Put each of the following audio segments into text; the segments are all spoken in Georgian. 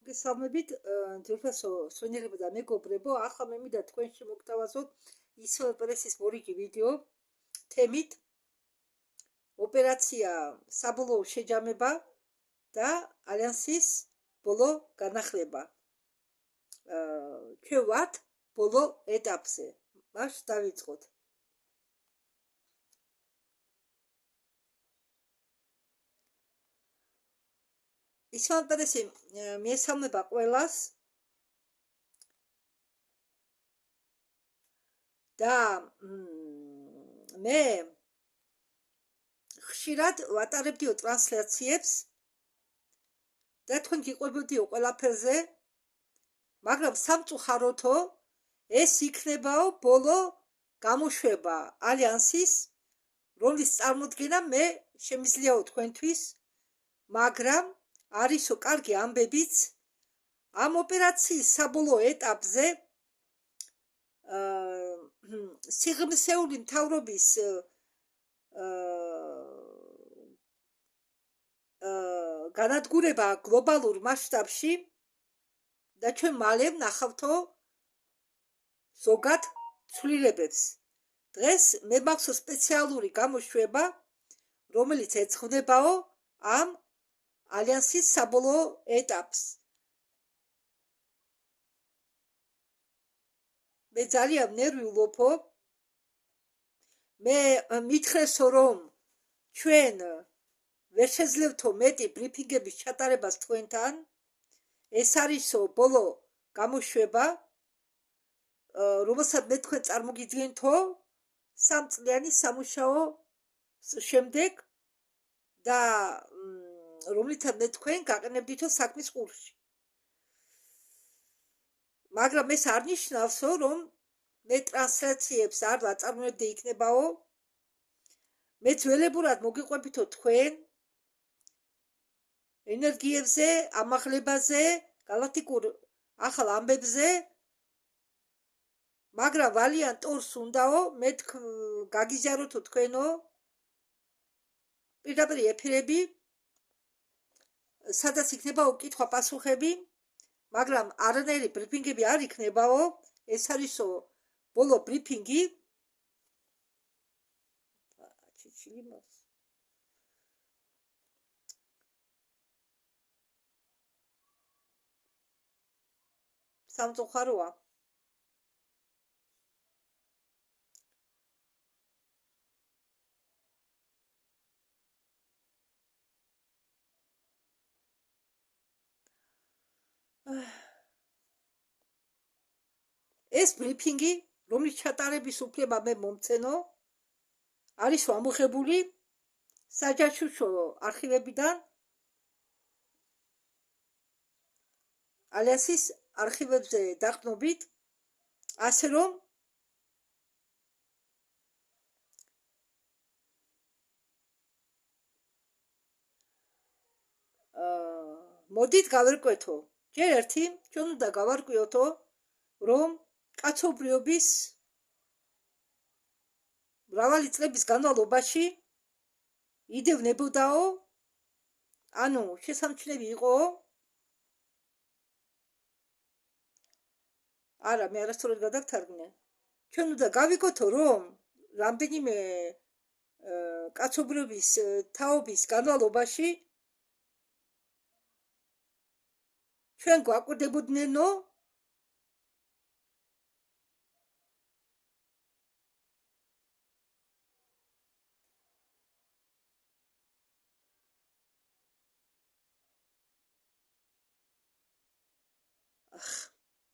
გესალმებით, ძვირფასო სვენიერებო და მეგობრებო, ახლა მე მინდა თქვენში მოგთავაზოთ ისრაელ პრესის მორიგი ვიდეო თემით ოპერაცია საბოლოო შეჯამება და ალიანსის ბოლო განახლება. ჩვენ ვართ ბოლო ეტაპზე. მას დავიწყოთ. ისრაელ პრესი მიესალმება ყველას და მე ხშირად ვატარებდიო ტრანსლაციებს და თქვენ გიყვებოდიო ყველაფერზე, მაგრამ სამწუხაროთო ეს იქნებაო ბოლო გამოშვება ალიანსის, რომლის წარმოდგენა მე შემიძლიაო თქვენთვის, მაგრამ არისო კარგი ამბებიც ამ ოპერაციის საბოლოო ეტაპზე სიღრმისეული მთავრობის განადგურება გლობალურ მასშტაბში და ჩვენ მალე ვნახავთო ზოგად ცვლილებებს. დღეს მე მაქვს სპეციალური გამოშვება, რომელიც ეძღვნებაო ამ ალიანსის საბოლოო ეტაპს. მე ძალიან ნერვიულობო. მე მითხრესო, რომ ჩვენ ვერ შეძლებთო მეტი ბრიფინგების ჩატარებას თქვენთან. ეს არისო ბოლო გამოშვება, რომელსაც მე თქვენ წარმოგიდგენთო 3 წლიანი სამუშაო შემდეგ და რომლითაც მე თქვენ გაყენებდითო საქმის ყურში. მაგრამ ეს არ ნიშნავსო, რომ მე ტრანსლაციებს არ ვაწარმოებდი იქნებაო. მე ძველებურად მოგიყვებითო თქვენ ენერგიებზე, ამაღლებაზე, გალაქტიკურ ახალ ამბებზე, მაგრამ ვალიან ტორს უნდაო, მე გაგიზიაროთო თქვენო პირდაპირ ეფირები, სადაც იქნებაო კითხვა-პასუხები, მაგრამ არანაირი ბრიფინგები არ იქნებაო. ეს არისო ბოლო ბრიფინგი. სამწუხაროა. ეს ბრიფინგი, რომლის ჩატარების უფლება მე მომცენო, არის ამოღებული საჯაშუშო არქივებიდან, ალიანსის არქივებზე დაყრდნობით, ასე რომ მოდით გავერკვეთო. ჯერ ერთი ჩვენ უნდა გავარკვიოთო, რომ კაცობრიობის მრავალი წლების განმავლობაში იდევნებოდაო, ანუ შესამჩნევი იყო, არა, მე არასწორად გადავთარგმნე. ჩვენ უნდა გავიგოთო, რომ რამდენიმე კაცობრიობის თაობის განმავლობაში ჩვენ გვაკვირდებოდნენო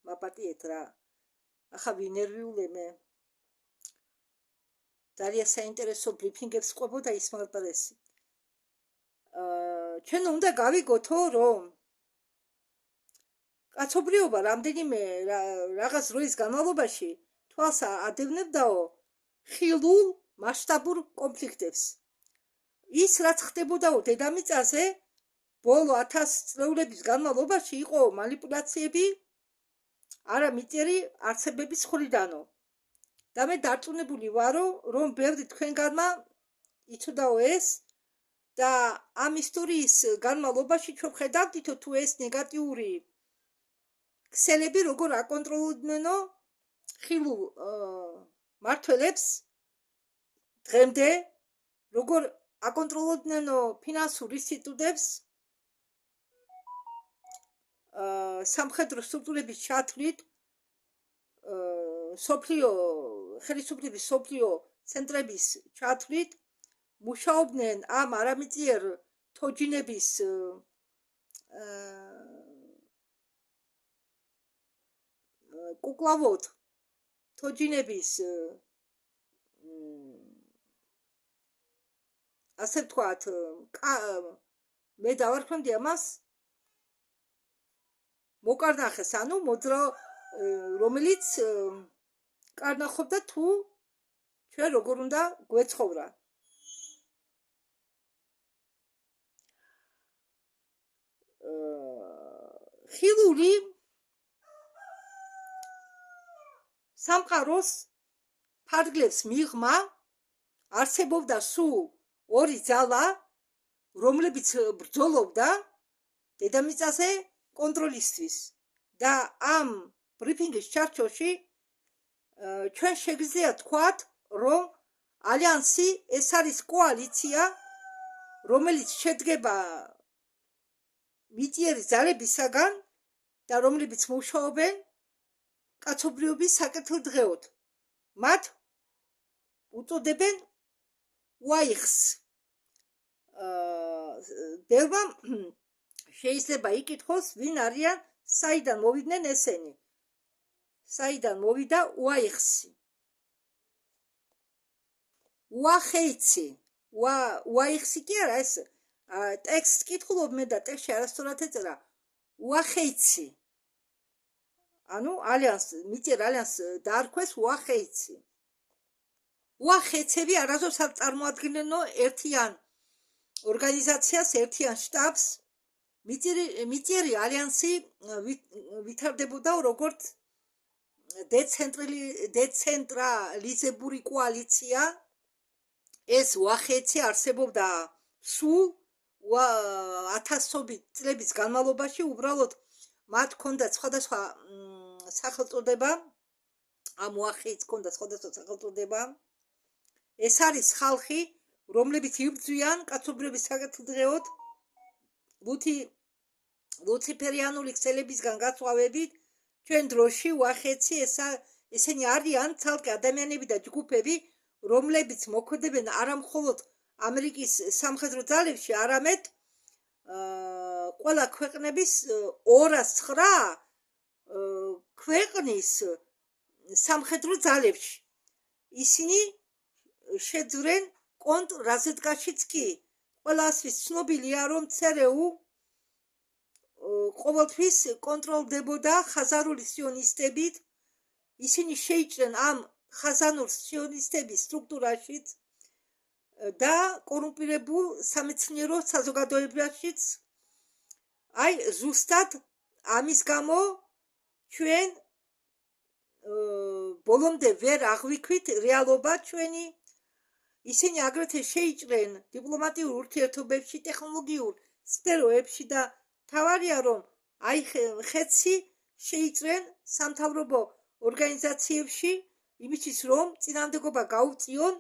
მაპატიეთ რა. ახლა ვინერვიულე მე. ძალიან საინტერესო ბრიფინგებს ყვებოდა ისრაელ პრესი. ჩვენ უნდა გავიგოთო, რომ კაცობრიობა რამდენიმე რაღაც დროის განმავლობაში თვალს ადევნებდაო ხილულ მასშტაბურ კონფლიქტებს. ის რაც ხდებოდაო დედამიწაზე ბოლო 1000 წლეულების განმავლობაში იყო მანიპულაციები არა მიწერი არცებების მხრიდანო. და მე დარწმუნებული ვარო, რომ ბევრი თქვენგანმა იცოდაო ეს და ამ ისტორიის განმავლობაში ჩვენ ხედავდითო თუ ეს ნეგატიური ქსელები როგორ აკონტროლებდნენო ხილულ მმართველებს დღემდე, როგორ აკონტროლებდნენო ფინანსურ ინსტიტუტებს სამხედრო სტრუქტურების ჩათვლით ხელისუფლების სოფლიო ცენტრების ჩათვლით მუშაობდნენ ამ არამიწიერ თოჯინების კუკლავოდ თოჯინების ასე ვთქვათ მე დავარქვენდი ამას მოკარნახეს ანუ მოძრა რომელიც კარნახობდა თუ ჩვენ როგორ უნდა გვეცხოვრა ხილული სამყაროს ფარგლებს მიღმა არსებობდა სულ ორი ძალა რომლებიც ბრძოლობდა დედამიწაზე კონტროლისთვის და ამ ბრიფინგის ჩარჩოში ჩვენ შეგვიძლია თქვათ რომ ალიანსი ეს არის კოალიცია რომელიც შედგება მიწიერი ძალებისაგან და რომლებიც მუშაობენ კაცობრიობის საკეთილდღეოდ მათ უწოდებენ უაიხს ბევრმა შეიძლება იკითხოს ვინ არიან საიდან მოვიდნენ ესენი საიდან მოვიდა უაიხსი უახეიცი უაიხსი კი არა ეს ტექსტს კითხულობ მე და ტექსტში არასწორად ეწერა უახეიცი ანუ ალიანს მიწიერ ალიანს დაარქვეს უახეიცი უახეცები არასდროს არ წარმოადგენნო ერთიან ორგანიზაციას ერთიან შტაბს მიწიერი ალიანსი ვითარდებოდა როგორც დეცენტრალიზებული კოალიცია ეს უახეცი არსებობდა სულ 1000 წლების განმავლობაში უბრალოდ მათ ჰქონდა სხვადასხვა სახელწოდება ამ უახეცს ჰქონდა სხვადასხვა სახელწოდება ეს არის ხალხი რომლებიც იბრძვიან კაცობრიობის საკეთილდღეოდ ლუციფერიანული ქსელებისგან გაწვავებით ჩვენ დროში უახეცი ესენი არიან ცალკე ადამიანები და ჯგუფები რომლებიც მოქმედებენ არა მხოლოდ ამერიკის სამხედრო ძალებში არამედ ყველა ქვეყნების 209 ქვეყნის სამხედრო ძალებში ისინი შეძვრენ კონტრრაზვედკაშიც კი ყველასთვის ცნობილია რომ ЦРУ ყოველთვის კონტროლდებოდა ხაზარული სიონისტებით ისინი შეიჭრენ ამ ხაზანურ სიონისტების სტრუქტურაშიც და კორუმპირებულ სამეცნიერო საზოგადოებაშიც აი ზუსტად ამის გამო ჩვენ ბოლომდე ვერ აღვიქვით რეალობა ჩვენი ისინი აგრეთვე შეიჭრენ დიპლომატიურ ურთიერთობებში ტექნოლოგიურ სფეროებში და თავარია რომ აი ხეთსი შეიჭრენ სამთავრობო ორგანიზაციებში იმისთვის რომ წინამდებობა გაუწიონ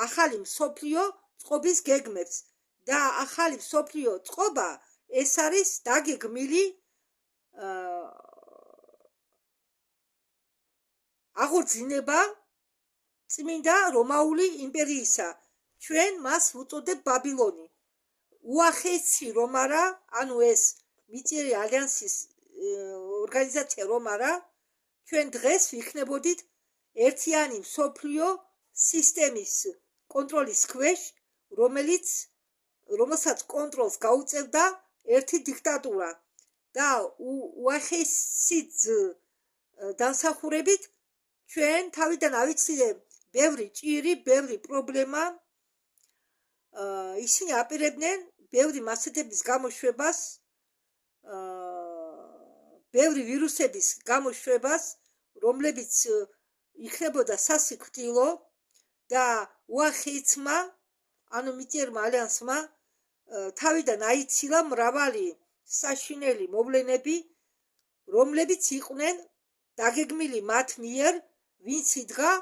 ახალი მსოფლიო წყობის გეგმებს და ახალი მსოფლიო წყობა ეს არის დაგეგმილი აღორძინება წმინდა რომაული იმპერიისა ჩვენ მას ვუწოდებ ბაბილონი უახეცი რომ არა ანუ ეს მიწიერი ალიანსის ორგანიზაცია რომ არა ჩვენ დღეს ვიქნებოდით ერთიანი მსოფლიო სისტემის კონტროლის ქვეშ რომელსაც კონტროლს გაუწევდა ერთი დიქტატურა და უახეცის დასახურებით ჩვენ თავიდან ავიცილებ ბევრი ჭირი, ბევრი პრობლემა ისინი აპირებდნენ ბევრი მასეთების გამოშვებას ბევრი ვირუსების გამოშვებას რომლებიც იქნებოდა სასიკვდილო და უახეიცმა ანუ მიწიერმა ალიანსმა თავიდან აიცილა მრავალი საშინელი მოვლენები, რომლებიც იყვნენ დაგეგმილი მათ მიერ, ვინც იდგა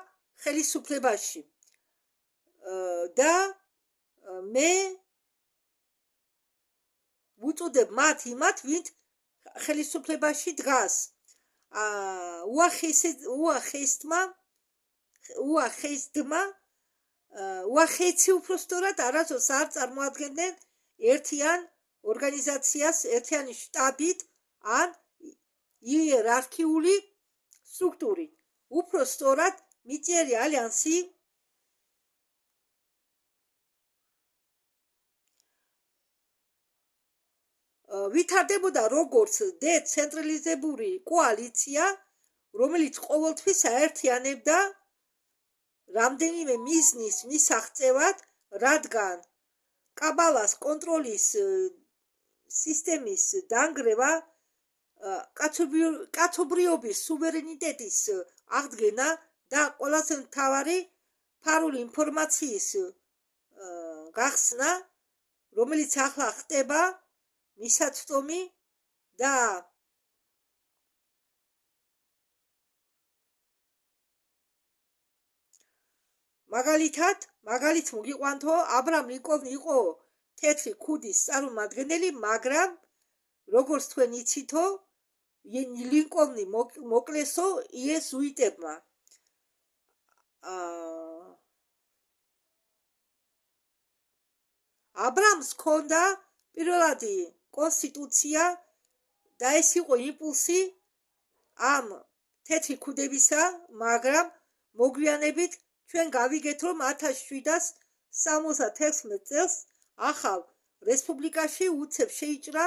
ხელისუფლებაში. და მე ვუწოდებ მათ იმათ, ვინც ხელისუფლებაში დგას. უახეცი უпростоრად არასდროს არ წარმოადგენდნენ ერთიან ორგანიზაციას, ერთიანი შტაბით ან იერარქიული სტრუქტურით. უпростоრად მიწიერი ალიანსი ვითარდებოდა როგორც დეცენტრალიზებული კოალიცია, რომელიც ყოველთვის აერთიანებდა რამდენიმე მიზნის მისაღწევად, რადგან კაბალას კონტროლის სისტემის დანგრევა, კაცობრიობის სუვერენიტეტის აღდგენა და ყველაზე მთავარი ფარული ინფორმაციის გახსნა, რომელიც ახლა ხდება მისაწვდომი და მაგალითად მოგიყვანთო, აბრაამ ლინკოლნი იყო თეთრი ქუდის წარმომადგენელი, მაგრამ როგორც თქვენ იცითო, ლინკოლნი მოკლესო იეზუიტებმა. აბრაამს ჰქონდა პირველადი კონსტიტუცია და ეს იყო იმპულსი ამ თეთრი ქუდებისა, მაგრამ მოგვიანებით ჩვენ გავიგეთ, რომ 1776 წელს ახალ რესპუბლიკაში უცებ შეიჭრა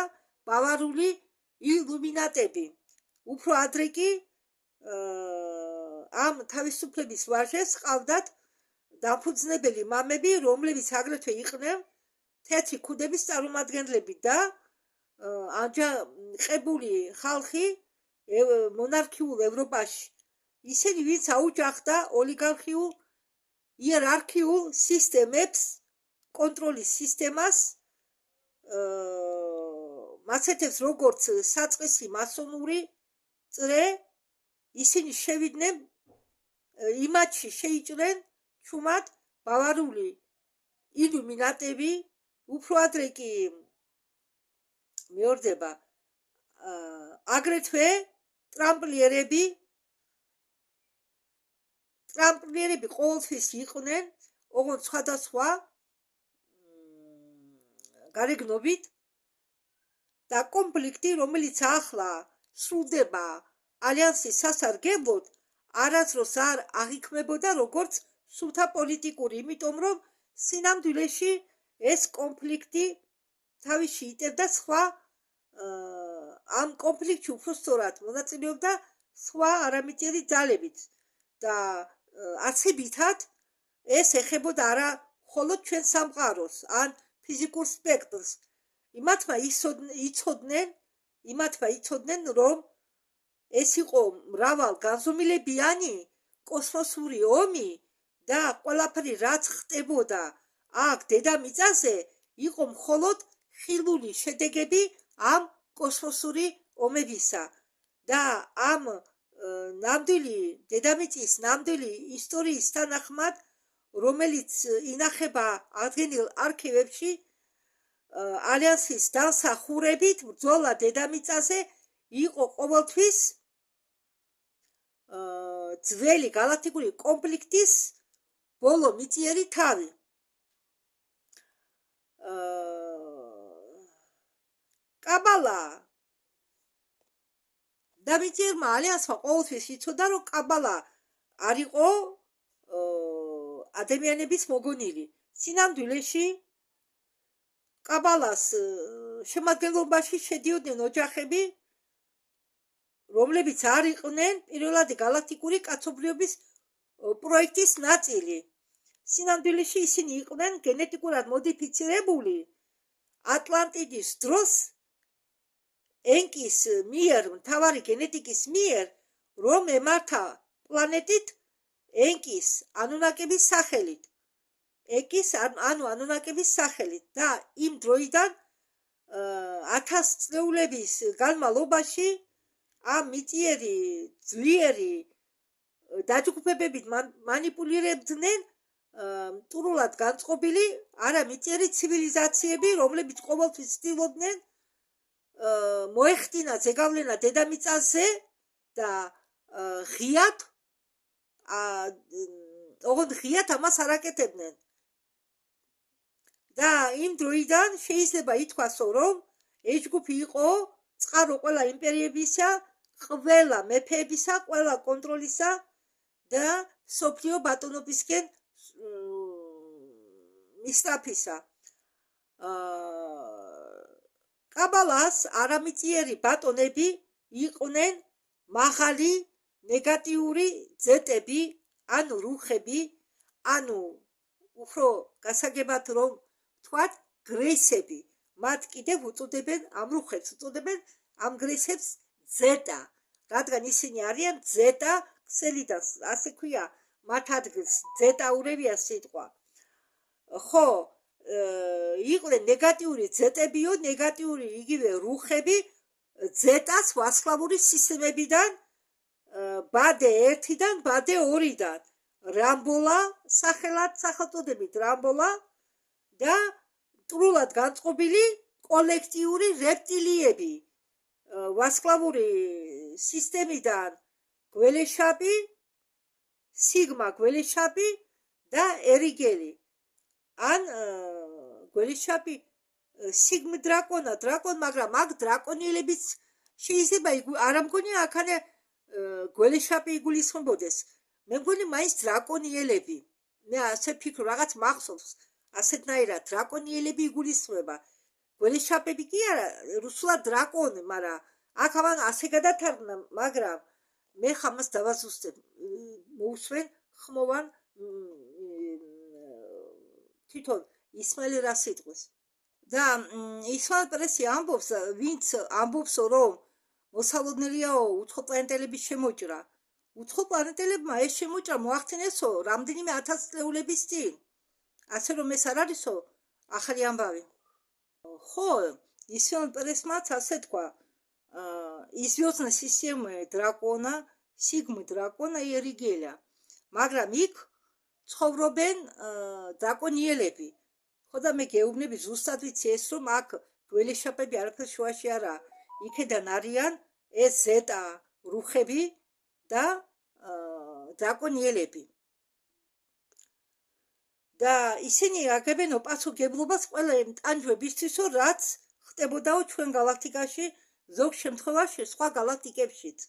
ბავარული ილუმინატები. უფრო ადრე კი ამ თავისუფლების ვაჟეს ყავდათ დამფუძნებელი მამები, რომლებიც აგრეთვე იყვნენ თეთრი ქუდების წარმომადგენლები და აჯანყებული ხალხი მონარქიულ ევროპაში. ისინი, ვინც აუჯახდა ოლიგარქიულ იერარქიულ სისტემებს, კონტროლის სისტემას, მასეთებს როგორც საწყისი მასონური წრე, ისინი შევიდნენ იმათში შეიჭრენ ჩუმად ბავარული ილუმინატები, უფრო ადრე კი მეორდება აგრეთვე ტრამპლიერები ყოველთვის იყვნენ, ოღონდ სხვადასხვა გარეგნობით და კონფლიქტი, რომელიც ახლა სრულდება ალიანსის სასარგებლოდ, არასდროს არ აღიქმებოდა როგორც სულთა პოლიტიკური, იმიტომ რომ სინამდვილეში ეს კონფლიქტი თავისში იტევდა სხვა ამ კონფლიქტში უпростоრად მონაწილეობდა სხვა არამიწიერი ძალებიც და არსებითად ეს ეხებოდა არა მხოლოდ ჩვენ სამყაროს ან ფიზიკურ სპექტრს. იმათმა იცოდნენ, რომ ეს იყო მრავალ განზომილებიანი კოსმოსური ომი და ყველაფერი რაც ხდებოდა აქ დედამიწაზე იყო მხოლოდ ხილული შედეგები ამ კოსმოსური ომებისა და ამ დედამიწის ნამდვილი ისტორიის თანახმად, რომელიც ინახება ადგენილ არქივებში, ალიანსის დამსახურებით ბრძოლა დედამიწაზე იყო ყოველთვის ძველი galaktikuri კონფლიქტის ბოლო მიწიერი თავი. კაბალა დამიწიერმა ალიანსმა ყოველთვის იცოდა, რომ კაბალა არ იყო ადამიანების მოგონილი. სინამდვილეში კაბალას შემადგენლობაში შედიოდნენ ოჯახები, რომლებიც არ იყვნენ პირველადი galaktikuri კაცობრიობის პროექტის ნაწილი. სინამდვილეში ისინი იყვნენ გენეტიკურად მოდიფიცირებული ატლანტიდის დროს ენკის მიერ, მთავარი გენეტიკის მიერ, რომ ემართა პლანეტით ენკის ანუნაკების სახელით. ეკის ანუ ანუნაკების სახელით და იმ დროიდან 1000 წლეულების განმავლობაში ამ მიწიერი ძლიერი დაჯგუფებებით მანიპულირებდნენ მტრულად განწყობილი არამიწიერი ცივილიზაციები, რომლებიც ყოველთვის ცდილობდნენ მოეხდინა ზეგავლენა დედამიწაზე და ღიად ამას არ აკეთებდნენ. და იმ დროიდან შეიძლება ითქვას, რომ ეს ჯგუფი იყო წყარო ყველა იმპერიებისა, ყველა მეფეებისა, ყველა კონტროლისა და სოფლიო ბატონობისკენ მისწრაფისა. კაბალას არამიწიერი ბატონები იყვნენ მაღალი ნეგატიური ძეტები, ანუ რუხები, ანუ უფრო გასაგებად რომ ვთქვათ, გრესები. მათ კიდევ უწოდებენ ამ რუხებს, უწოდებენ ამ გრესებს ძეტა, რადგან ისინი არიან ძეტა ქსელიდან, ასე ქვია მათ ადგილს ძეტაურებია სიტყვა. ხო, იყვნენ ნეგატიური ძეტებიო, ნეგატიური იგივე რუხები ძეტას ვარსკვლავური სისტემებიდან, ბადე 1-დან, ბადე 2-დან, რამბოლა სახელად სახელწოდებით რამბოლა და მტრულად განწყობილი კოლექტიური რეპტილიები ვარსკვლავური სისტემიდან გველეშაპი, სიგმა გველეშაპი და ერიგელი. ან გველეშაპი სიგმ დრაკონა, მაგრამ აქ დრაკონიელებიც შეიძლება არ მგონია აქ გველეშაპი იგულისხმებოდეს. მე მგონი მაინც დრაკონიელები. მე ასე ფიქრობ, რაღაც მახსოვს ასეთნაირად დრაკონიელები იგულისხმება. გველეშაპები კი არა, რუსულად დრაკონი, მაგრამ აქ ამან ასე გადათარგმნა, მაგრამ მე ხამას დავაზუსტებ. მოусვენ ხმოვან თვითონ ისმაილი რას იტყვის. და ისმაილ პრესი ამბობს, ვინც ამბობს, რომ მოსალოდნელიაო უცხო პლანეტელების შემოჭრა. უცხო პლანეტელებმა ეს შემოჭრა მოახდინესო რამდენიმე 1000 წლეულების წინ. ასე რომ ეს არ არისო ახალი ამბავი. ხო, ისმაილ პრესმაც ასე თქვა, известная система дракона, сигма дракона и эригеля. მაგრამ იქ ცხოვრობენ დრაკონიელები. ხო და მე გეუბნები ზუსტად ვიცი ეს, რომ აქ გველეშაპები არაფერ შუაში არაა. იქედან არიან ეს ზეტა რუხები და დრაკონიელები. და ისინი აგებენო პასუხგებლობას ყველა იმ ტანჯვებისთვის, რაც ხდებოდაო ჩვენ galaktikაში, ზოგ შემთხვევაში სხვა galaktikებშიც.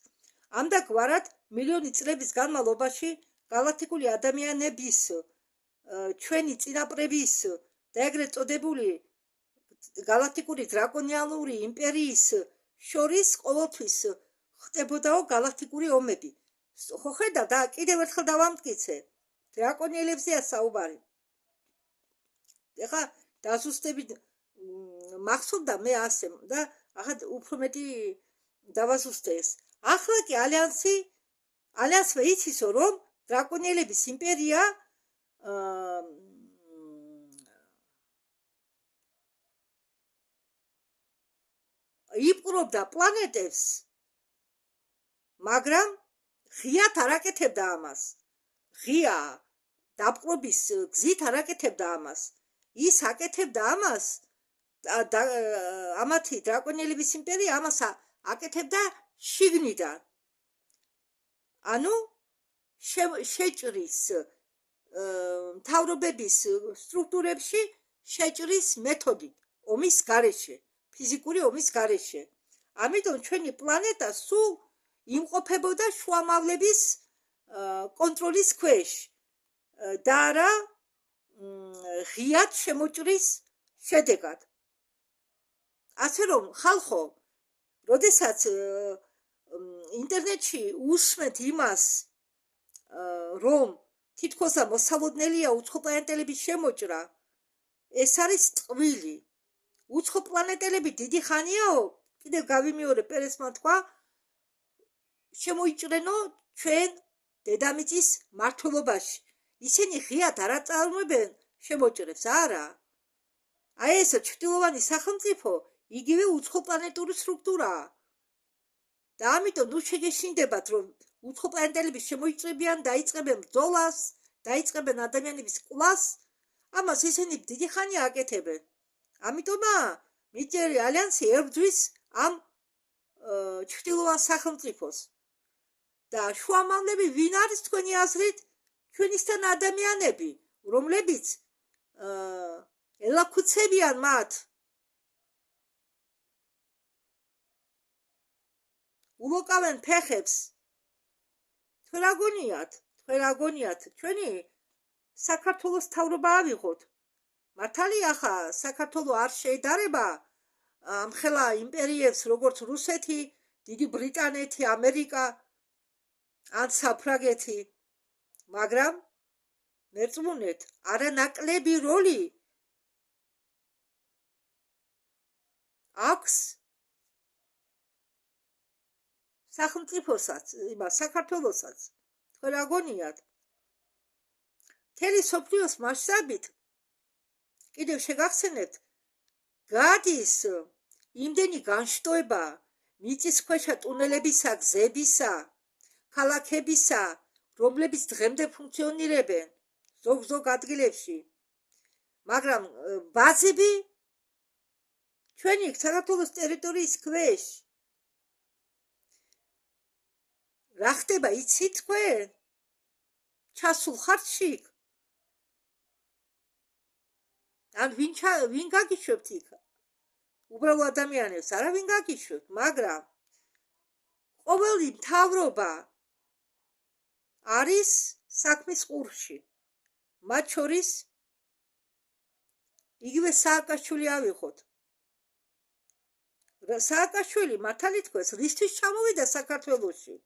ამდაგვარად მილიონი წლების განმავლობაში galaktikuli ადამიანების ჩვენი წინაპრების და ეგრეთ წოდებული galaktikuli დრაკონიალური იმპერიის შორის ყოველთვის ხდებოდაო galaktikuli ომები. ხო ხედავ და კიდევ ერთხელ დავამტკიცე, დრაკონიელებზეა საუბარი. ეხა დაზუსტებით მახსოვდა მე ასე და ახლა უფრო მეტი დავაზუსტე ეს. ახლა კი ალიანსმა იცისო, რომ დრაკონიელების იმპერია იპყრობდა პლანეტებს, მაგრამ ღიად არ აკეთებდა ამას. ღია დაპყრობის გზით არ აკეთებდა ამას. ის აკეთებდა ამას ამათი დრაკონიელების იმპერია ამას აკეთებდა შიგნიდან. ანუ შეჭრის მთავრობების სტრუქტურებში შეჭრის მეთოდით ომის გარეშე, ფიზიკური ომის გარეშე. ამიტომ ჩვენი პლანეტა სულ იმყოფებოდა შუამავლების კონტროლის ქვეშ და არა ღიად შემოჭრის შედეგად. ასე რომ ხალხო, როდესაც ინტერნეტში უსმენთ იმას, რომ თითქოს მოსალოდნელია უცხო პლანეტელების შემოჭრა, ეს არის ტყვილი. უცხო პლანეტელები დიდი ხანიაო, კიდევ გავიმეორე, პერესმა თქვა, შემოიჭრენო ჩვენ დედამიწის მართლობაში. ისინი ღიად არ აწარმოებენ შემოჭრებს, არა. აი ეს ჩრდილოვანი სახელმწიფო იგივე უცხოპლანეტური სტრუქტურაა. და ამიტომ ნუ შეგეშინდებათ, რომ უცხოპლანეტელები შემოიწრებიან, დაიწყებენ ბრძოლას, დაიწყებენ ადამიანების ყვლას, ამას ისინი დიდი ხანია აკეთებენ. ამიტომაა მიწიერი ალიანსი ებრძვის ამ ჩრდილოვან სახელმწიფოს. და შუამავლები ვინ არის თქვენი აზრით? ჩვენისთან ადამიანები, რომლებიც ელაქუცებიან მათ. ულოკავენ ფეხებს. თქვენ რა გონიათ, ჩვენი საქართველოს მთავრობა ავიღოთ. მართალია ხა საქართველო არ შეედარება ამ ხელა იმპერიებს, როგორც რუსეთი, დიდი ბრიტანეთი, ამერიკა ან საფრანგეთი, მაგრამ მერწმუნეთ, არანაკლები როლი აქვს სახელმწიფოსაც, საქართველოსაც. თქვენ რა გონიათ? მთელი მსოფლიოს მასშტაბით კიდევ შეგახსენებთ, გადის იმდენი განშტოება მიწისქვეშა ტუნელებისა, გზებისა, ქალაქებისა, რომლებიც დღემდე ფუნქციონირებენ ზოგ ადგილებში, მაგრამ ბაზები ჩვენი საქართველოს ტერიტორიის ქვეშ. რა ხდება იცით თქვენ? ჩასულ ხართ შიგ? ან ვინ გაგიშვებთ იქ? უბრალო ადამიანებს არავინ გაგიშვებთ, მაგრამ ყოველი მთავრობა არის საქმის ყურში. მათ შორის იგივე სააკაშვილი ავიღოთ. სააკაშვილი მართალი თქვენს, რისთვის ჩამოვიდა საქართველოში?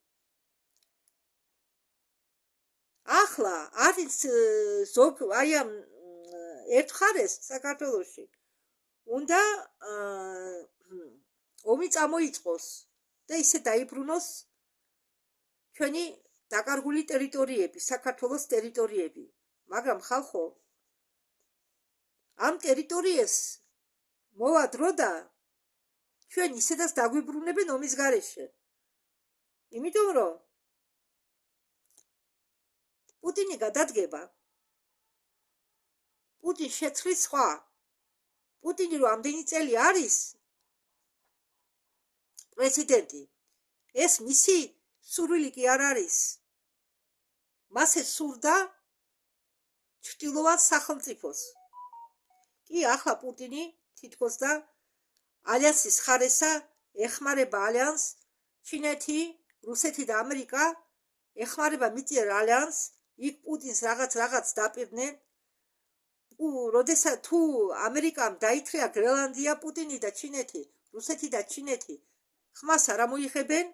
ახლა არის ზოგ აი ამ ერთხარეს საქართველოში უნდა ომი წამოიწყოს და ისე დაიბრუნოს ჩვენი დაკარგული ტერიტორიები, საქართველოს ტერიტორიები. მაგრამ ხალხო, ამ ტერიტორიებს მოვა დრო და ჩვენ ისედაც დაგვიბრუნებენ ომის გარეშე. იმიტომ რომ პუტინი გადადგება. პუტინს შეცვლის სხვა. პუტინი რომ ამდენი წელი არის პრეზიდენტი, ეს მისი სურვილი კი არ არის. მას ესურდა ჩრდილოვან სახელმწიფოს. კი, ახლა პუტინი თითქოს და ალიანსის ხარესა ეხმარება ალიანს, ჩინეთი, რუსეთი და ამერიკა ეხმარება მიწიერ ალიანს, იქ პუტინს რაღაც დაპირდნენ. როდესაც თუ ამერიკამ დაითრია გრენლანდია, პუტინი და ჩინეთი, რუსეთი და ჩინეთი ხმას არ ამოიღებენ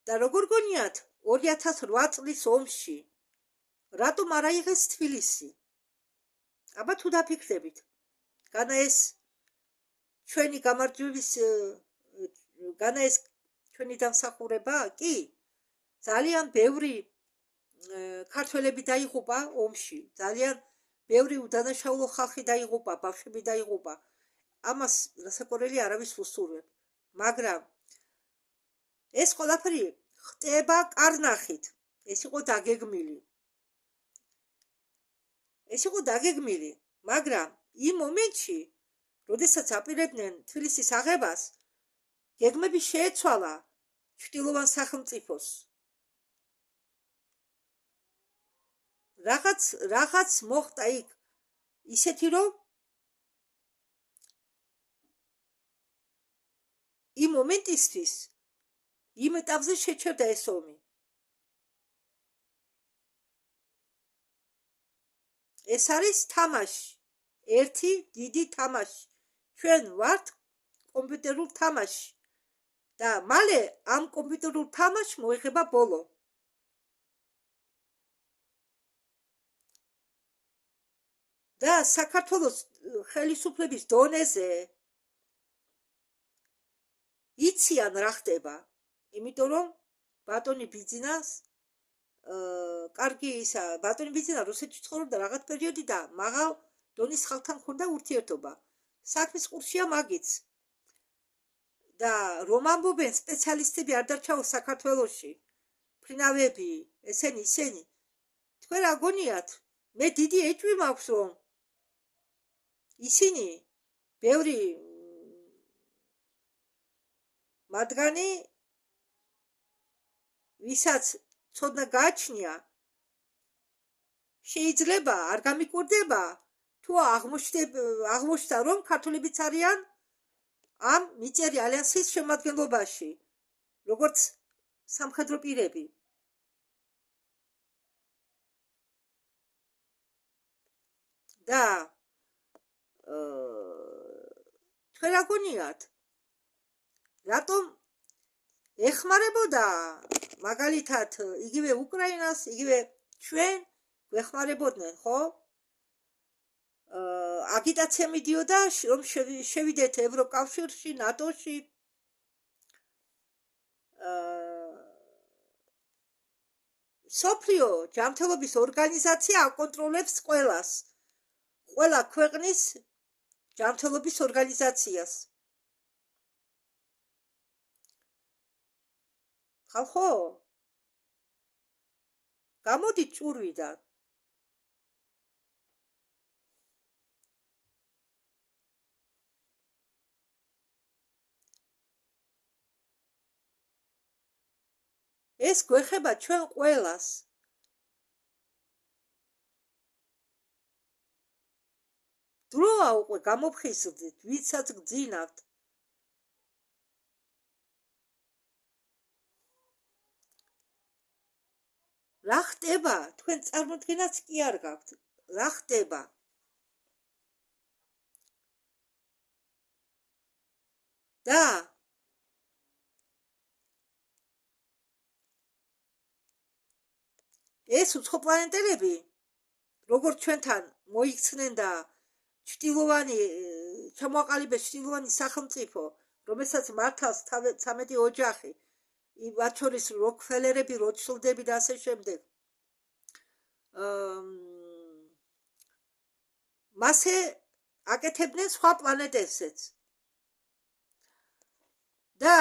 და როგორ გონიათ 2008 წლის ომში რატომ არ აიღეს თბილისი? აბა თუ დაფიქრდებით, განა ეს ჩვენი გამარჯვების განა ეს ჩვენი დამსახურება? კი, ძალიან ბევრი ქართველები დაიღუპა ომში, ძალიან ბევრი უდანაშაულო ხალხი დაიღუპა, ბავშვები დაიღუპა. ამას რასაკვირველი არავის უსურვებ, მაგრამ ეს ყველაფერი ხდება კარნახით. ეს იყო დაგეგმილი, მაგრამ იმ მომენტში, როდესაც აპირებდნენ თბილისის აღებას, გეგმები შეეცვალა ჩრდილოვან სახელმწიფოს. რაღაც მოხდა იქ ისეთი, რომ იმ მომენტისთვის იმ ეტაპზე შეჩერდა ეს ომი. ეს არის თამაში, ერთი დიდი თამაში. ჩვენ ვართ კომპიუტერულ თამაში და მალე ამ კომპიუტერულ თამაშს მოიხება ბოლო. და საქართველოს ხელისუფლების დონეზე იციან რა ხდება, იმიტომ რომ ბატონი ბიძინას კარგი ისა ბატონი ბიძინა რუსეთში ცხოვრობდა რაღაც პერიოდი და მაღალ დონის ხალხთან ჰქონდა ურთიერთობა. საქმის ყურშია მაგიც. და რომ ამბობენ სპეციალისტები არ დარჩაო საქართველოში, ფრინავები, ისენი, თქვენ რა გონიათ? მე დიდი ეჭვი მაქვს, რომ ისინი ბევრი მათგანი ვისაც ცოდნა გააჩნია, შეიძლება არ გამიკვირდება, თუ აღმოჩნდა, რომ ქართველებიც არიან ამ მიწიერი ალიანსის შემადგენლობაში, როგორც სამხედრო პირები. და თქვენ რა გონიათ? რატომ ეხმარებოდა მაგალითად იგივე უკრაინას, იგივე ჩვენ ვეხმარებოდნენ, ხო? აგიტაცია მიდიოდა, რომ შევიდეთ ევროკავშირში, ნატოში. სოფლიო ჯანმრთელობის ორგანიზაცია აკონტროლებს ყველას. ყველა ქვეყნის ჯანმრთელობის ორგანიზაციას. ხალხო, გამოდით ჭურვიდან. ეს გვეხება ჩვენ ყველას. დროა უკვე გამოფხიზლდით, ვისაც გძინავთ. რა ხდება? თქვენ წარმოდგენაც კი არ გაქვთ. რა ხდება? და ეს უცხოპლანეტელები, როგორც ჩვენთან მოიქცნენ და ჩამოაყალიბეს ჩრდილოვანი სახელმწიფო, რომელსაც მართავს 13 ოჯახი, მათ შორის როკფელერები, როტშილდები და ასე შემდეგ. მასე აკეთებდნენ სხვა პლანეტებსაც. და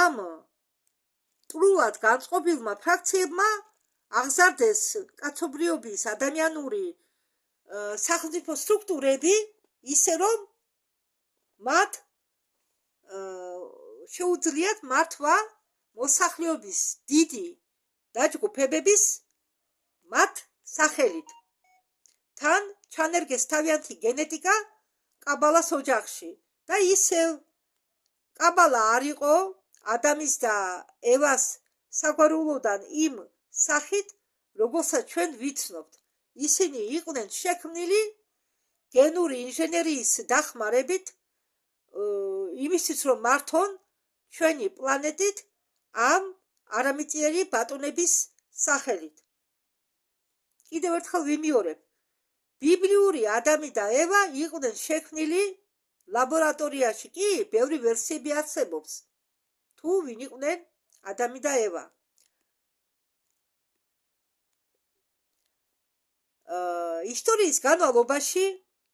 ამ ტრულად განწყობილმა ფრაქციებმა აღზარდეს კაცობრიობის ადამიანური სახელმწიფო სტრუქტურები, ისე რომ მათ შეუძლიათ მართვა მოსახლეობის დიდი დაჯგუფებების მათ სახელით. თან ჩანერგეს თავიანთი გენეტიკა კაბალას ოჯახში და ისევ კაბალა არ იყო ადამის და ევას საგვარეულოდან იმ სახით, როგორცაც ჩვენ ვიცნობთ. ისინი იყვნენ შექმნილი გენური ინჟინერიის დახმარებით, იმისთვის რომ მართონ ჩვენი პლანეტით ამ არამიწიერი ბატონების სახელით. კიდევ ერთხელ ვიმეორებ, ბიბლიური ადამი და ევა იყვნენ შექმნილი ლაბორატორიაში. კი, ბევრი ვერსიები არსებობს, თუ ვინ იყვნენ ადამი და ევა. ისტორიის განმავლობაში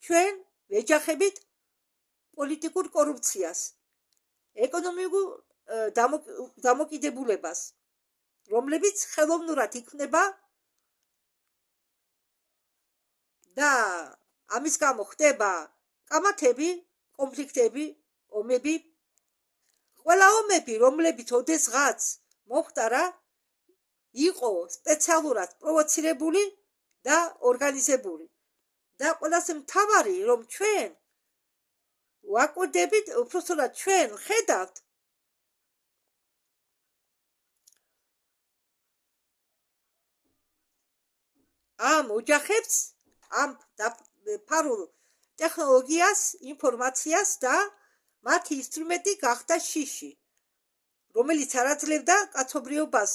ჩვენ ვეჯახებით პოლიტიკურ კორუფციას, ეკონომიკურ დამოკიდებულებას, რომლებიც ხელოვნურად იქმნება და ამის გამო ხდება კამათები, კონფლიქტები, ომები. ყველა ომები, რომლებიც ოდესღაც მოხდარა, იყო სპეციალურად პროვოცირებული და ორგანიზებული. და ყველაზე მთავარი, რომ ჩვენ ვაკვირდებით, უпростоრად ჩვენ ხედავთ ამ ოჯახებს, ამ ფარულ ტექნოლოგიას, ინფორმაციას და მათი ინსტრუმენტი გახდა შიში, რომელიც არაძლევდა კაცობრიობას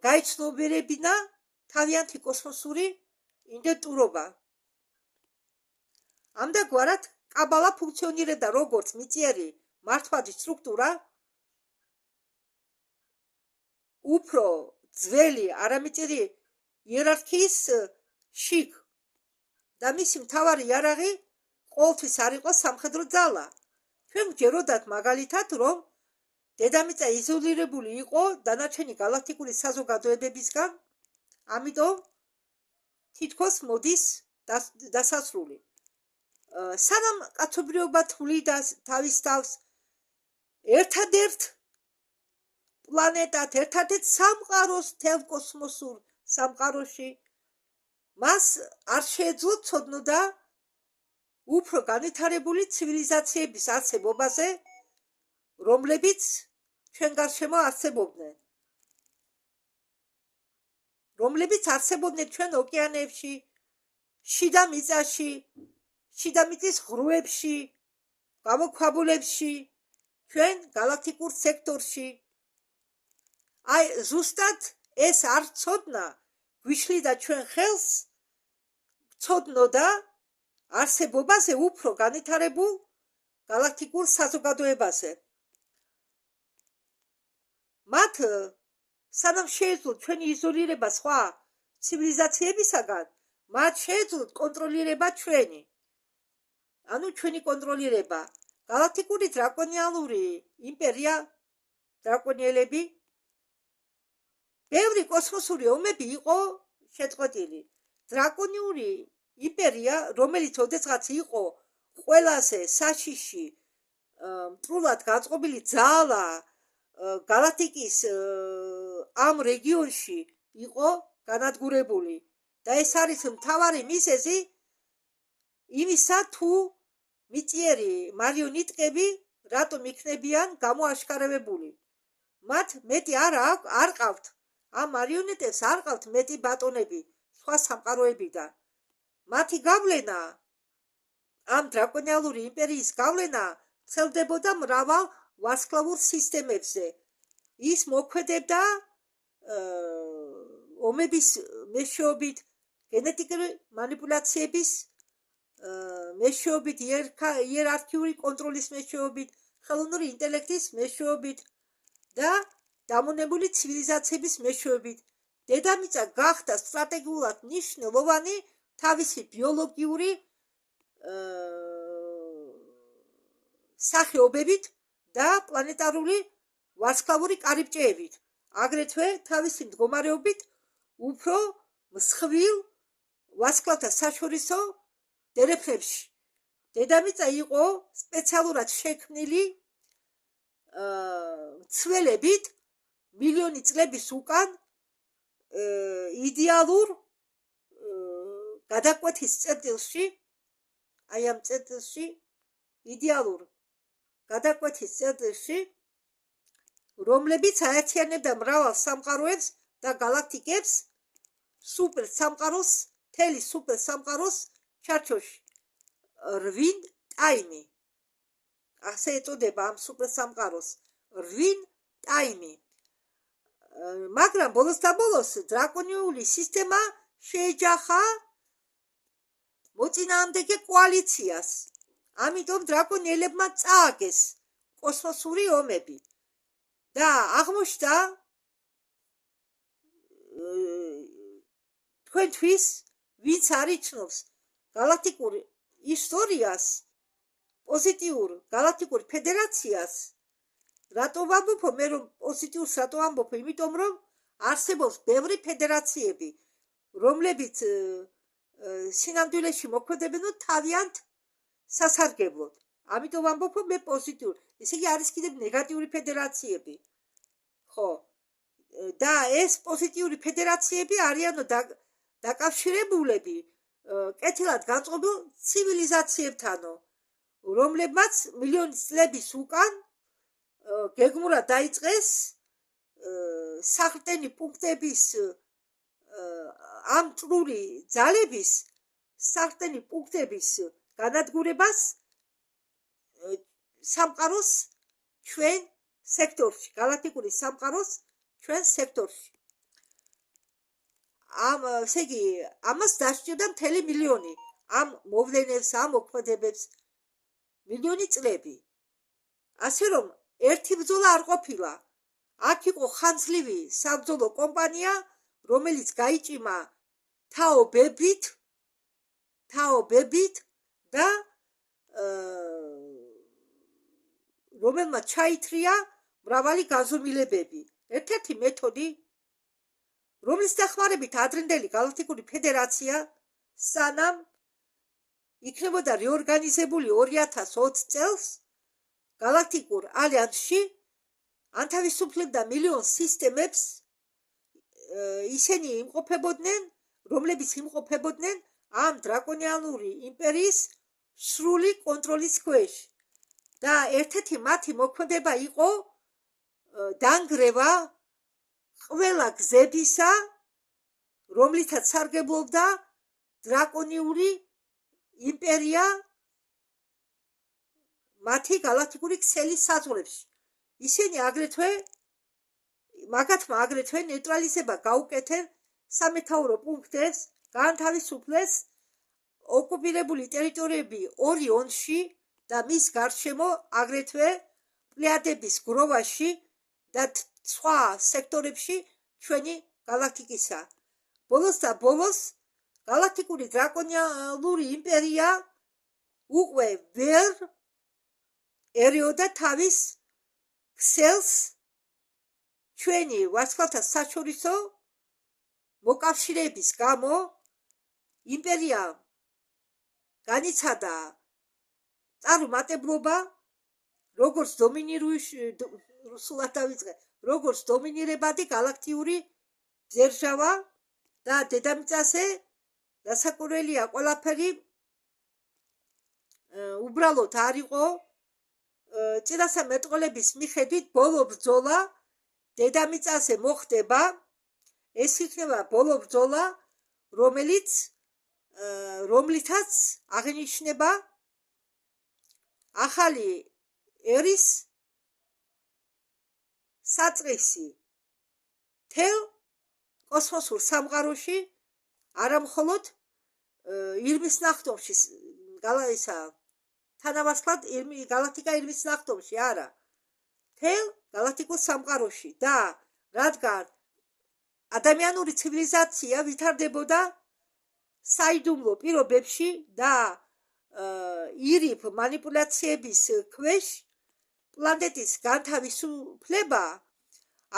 გაიცნობიერებინა თავიანთი კოსმოსური იდენტურობა. ამდაგვარად კაბალა ფუნქციონირებდა როგორც მიწიერი მართვადი სტრუქტურა, უფრო ძველი არამიწირი იერარქიის შიგ და მისი მთავარი იარაღი ყოველთვის არ იყო სამხედრო ძალა. ჩვენ ვჯეროდათ მაგალითად, რომ დედამიწა იზოლირებული იყო დანარჩენი galaktikuri საზოგადოებებისგან, ამიტომ თითქოს მოდის დასასრული. სანამ კაცობრიობა თვლიდა თავის თავს ერთადერთ პლანეტად, ერთადერთ სამყაროს თელ კოსმოსურ სამყაროში, მას არ შეეძლო ცოდნოდა უფრო განვითარებული ცივილიზაციების არსებობაზე, რომლებიც ჩვენ გარშემო არსებობდნენ. რომლებიც არსებობდნენ ჩვენ ოკეანეებში, შიდა მიწაში, შიდა მიწის ღრუებში, გამოქვაბულებში, ჩვენ galaktikურ სექტორში. აი, ზუსტად ეს არ ცოდნა გვიშლიდა ჩვენ ხელს ცოდნოდა არსებობაზე უფრო განვითარებულ galaktikურ საზოგადოებაზე. მათ სანამ შეეძლოთ ჩვენი იზოლირება სხვა ცივილიზაციებისაგან, მათ შეეძლოთ კონტროლირება ჩვენი. ანუ ჩვენი კონტროლირება. galaktikuri დრაკონიანური იმპერია, დრაკონიელები, ბევრი კოსმოსური ომები იყო შეწყვეტილი. დრაკონიური იმპერია, რომელიც ოდესღაც იყო ყველაზე საშიში, მტრულად გაწყობილი ძალა galaktikis ამ რეგიონში იყო განადგურებული და ეს არის მთავარი მიზეზი იმისა, თუ მიწიერი მარიონეტკები რატომ იქნებიან გამოაშკარავებული. მათ მეტი არ ყავთ, ამ მარიონეტებს არ ყავთ მეტი ბატონები სხვა სამყაროებიდან. მათი გავლენა, ამ დრაკონიალური იმპერიის გავლენა ვრცელდებოდა მრავალ ვარსკვლავურ სისტემებზე. ის მოქმედებდა ომების მეშვეობით, გენეტიკური манипуляციების მეშვეობით, იერარქიული კონტროლის მეშვეობით, ხელოვნური ინტელექტის მეშვეობით და დამონებული ცივილიზაციების მეშვეობით. დედამიწა გახდა სტრატეგიულად მნიშვნელოვანი თავისი ბიოლოგიური სახეობებით და პლანეტარული ვარსკვლავური კარიბჭეებით, აგრეთვე თავისი მდგომარეობით უფრო მსხვილ ვარსკვლავთა საშორისო დერეფნებში. დედამიწა იყო სპეციალურად შექმნილი ცველებით მილიონი წლების უკან იდეალურ გადაკვეთის წერტილში, აი ამ წერტილში, იდეალურ გადაკვეთის წერტილში, რომლებიც აერთიანებდა მრავალ სამყაროებს და galaktikებს სუპერ სამყაროს, თელი სუპერ სამყაროს ჩარჩოში. რვინ ტაიმი. ასე ეწოდება ამ სუპერ სამყაროს. რვინ ტაიმი. მაგრამ ბოლოს და ბოლოს დრაკონიული სისტემა შეეჯახა მოწინააღმდეგე კოალიციას. ამიტომ დრაკონიელებმა წააგეს კოსმოსური ომები და აღმოჩნდა თქვენთვის ვინც არ იცნობს galaktikურ ისტორიას, პოზიტიურ galaktikურ ფედერაციას, რატო ვამბობ მე რომ პოზიტიურს რატო ვამბობ? იმიტომ რომ არსებობს ბევრი ფედერაციები, რომლებიც სინამდვილეში მოქმედებენ თავიანთ სასარგებლოდ. ამიტომ ვამბობ მე პოზიტიურ. ესე იგი არის კიდევ ნეგატიური ფედერაციები. ხო. და ეს პოზიტიური ფედერაციები არიანო დაკავშირებულები კეთილად გაწყობილ ცივილიზაციებთანო, რომლებმაც მილიონი წლების უკან გეგმურად დაიწყეს სახლტენი პუნქტების ამ წრული ძალების სახლტენი პუნქტების განადგურებას სამყაროს ჩვენ სექტორში, galaktikuri სამყაროს ჩვენ სექტორში. ესე იგი, ამას დასჭირდა მთელი მილიონი, ამ მოვლენებს, ამ მოქმედებებს მილიონი წლები. ასე რომ, ერთი ბრძოლა არ ყოფილა. აქ იყო ხანძლივი საბრძოლო კომპანია, რომელიც გაიჭიმა თაობებით და რომელმაც ჩაითრია მრავალი განზომილებები. ერთ-ერთი მეთოდი, რომლის დახმარებით ადრინდელი გალაქტიკური ფედერაცია სანამ იქნებოდა რეორგანიზებული 2020 წელს გალაქტიკურ ალიანსში ანთავისუფლებდა მილიონ სისტემებს, ისინი იმყოფებოდნენ, რომლებიც იმყოფებოდნენ ამ დრაკონიანური იმპერიის სრული კონტროლის ქვეშ და ერთ-ერთი მათი მოქმედება იყო დანგრევა ყველა გზებისა, რომლითაც სარგებლობდა დრაკონიული იმპერია მათი გალაქტიკური ქსელის საზღვრებში. ისინი მაგათმა აგრეთვე ნეიტრალიზება გაუკეთეს სამეთაურო პუნქტებს, გაანთავისუფლეს ოკუპირებული ტერიტორიები ორიონში და მის გარშემო აგრეთვე პლეიადების გროვაში და სხვა სექტორებში ჩვენი გალაქტიკისა. ბოლოს და ბოლოს გალაქტიკური დრაკონიალური იმპერია უკვე ვერ ერეოდა თავის ქსელს ჩვენი ვარსკვლავთა საშორისო მოკავშირეების გამო. იმპერია განიცადა წარუმატებლობა, როგორც დომინირებადი გალაქტიური ძერჟავა და დედამიწაზე დასაკვირველია ყველაფერი უბრალოდ არ იყო. წინასამეტყველების მიხედვით ბოლო ბრძოლა დედამიწაზე მოხდება. ეს იქნება ბოლო ბრძოლა, რომლითაც აღინიშნება ახალი ერის საწყისი მთელ კოსმოსურ სამყაროში, არა მხოლოდ ირმის ნახტომში, თანავარსკვლავად გალაქტიკა ირმის ნახტომში, არა, მთელ გალაქტიკურ სამყაროში და რადგან ადამიანური ცივილიზაცია ვითარდებოდა საიდუმლო პირობებში და ირიფ მანიპულაციების ქვეშ, პლანეტის განთავისუფლება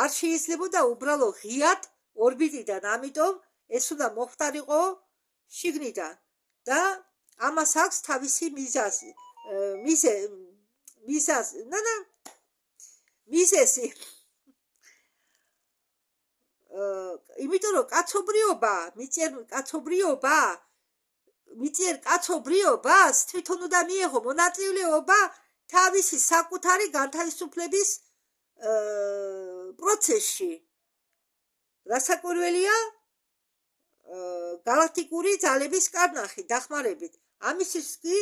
არ შეიძლებოდა უბრალო ღიად ორბიტიდან, ამიტომ ეს უნდა მოხდარიყო შიგნიდან და ამას აქვს თავისი მიზეზი. იმიტომ რომ მიწიერ კაცობრიობას თვითონ უნდა მიეღო მონაწილეობა თავისი საკუთარი განთავისუფლების პროცესში. რასაკვირველია გალაქტიკური ძალების კარნახი დახმარებით. ამისთვის კი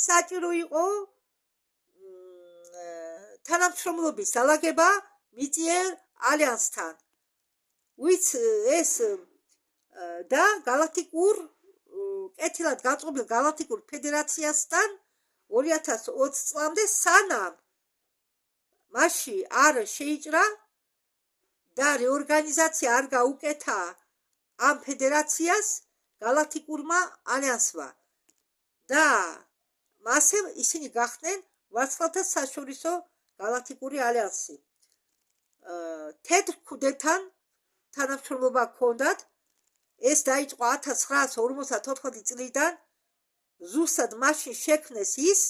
საჭირო იყო თანამშრომლობის დალაგება მიწიერ ალიანსთან, ვიც ეს და გალაქტიკურ კეთილად გაწყობილ გალაქტიკურ ფედერაციასთან 2020 წლამდე, სანამ მასში არ შეიჭრა და რეორგანიზაცია არ გაუკეთა ამ ფედერაციას გალაქტიკურმა ალიანსმა და მასე ისინი გახდნენ ვარსკვლავთა საშორისო გალაქტიკური ალიანსი. თეთრ ქუდელთან თანამშრომლობა ჰქონდათ. ეს დაიწყო 1954 წლიდან, ზუსტად მაშინ შექმნეს ის,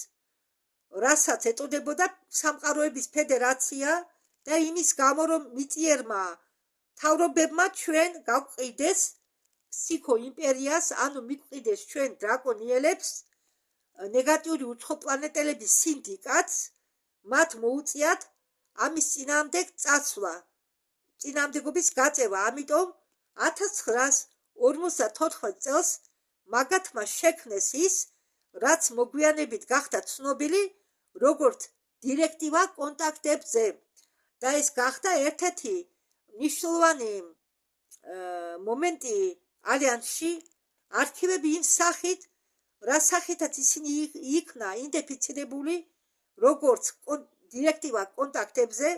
რასაც ეწოდებოდა სამყაროების ფედერაცია და იმის გამო, რომ მიწიერმა მთავრობებმა ჩვენ გავყიდეს ფსიქო იმპერიას, ანუ მიგვყიდეს ჩვენ დრაკონიელებს, ნეგატიური უცხოპლანეტელების სინდიკატს, მათ მოუწიათ ამის წინააღმდეგ წასვლა, წინააღმდეგობის გაწევა. ამიტომ 1954 წელს მაგათმა შექმნეს ის, რაც მოგვიანებით გახდა ცნობილი როგორც დირექტივა კონტაქტებზე და ეს გახდა ერთ-ერთი მნიშვნელოვანი მომენტი ალიანსში. არქივები იმ სახით, რა სახითაც ისინი იქნა იდენტიფიცირებული როგორც დირექტივა კონტაქტებზე,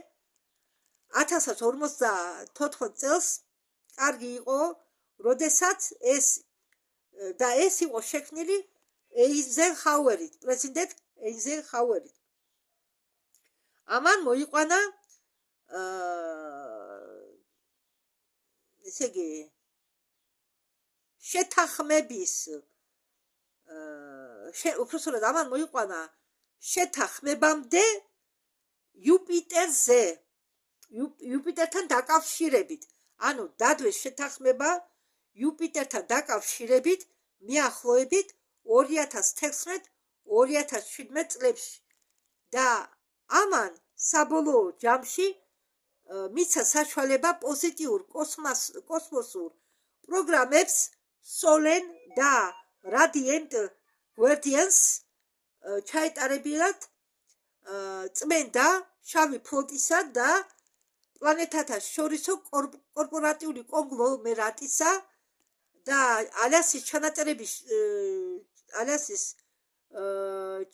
1054 წელს კარგი იყო, როდესაც ეს იყო შექმნილი ეიზენჰაუერით, პრეზიდენტ ეიზენჰაუერით. ამან მოიყვანა ესე იგი შეთანხმების უბრალოდ ამან მოიყვანა შეთანხმებამდე იუპიტერზე, იუპიტერთან დაკავშირებით. ანუ დადვეს შეთანხმება იუპიტერთან დაკავშირებით მიახლოებით 2016-2017 წლებში და ამან საბოლოო ჯამში მიცა საშუალება პოზიტიურ კოსმოსურ პროგრამებს სოლენ და რადიენტ გვერდიანს ჩაეტარებინათ წმენდა შავი ფლოტისა და პლანეტათა შორისო კორპორატიული კონგლომერატისა და ალიასის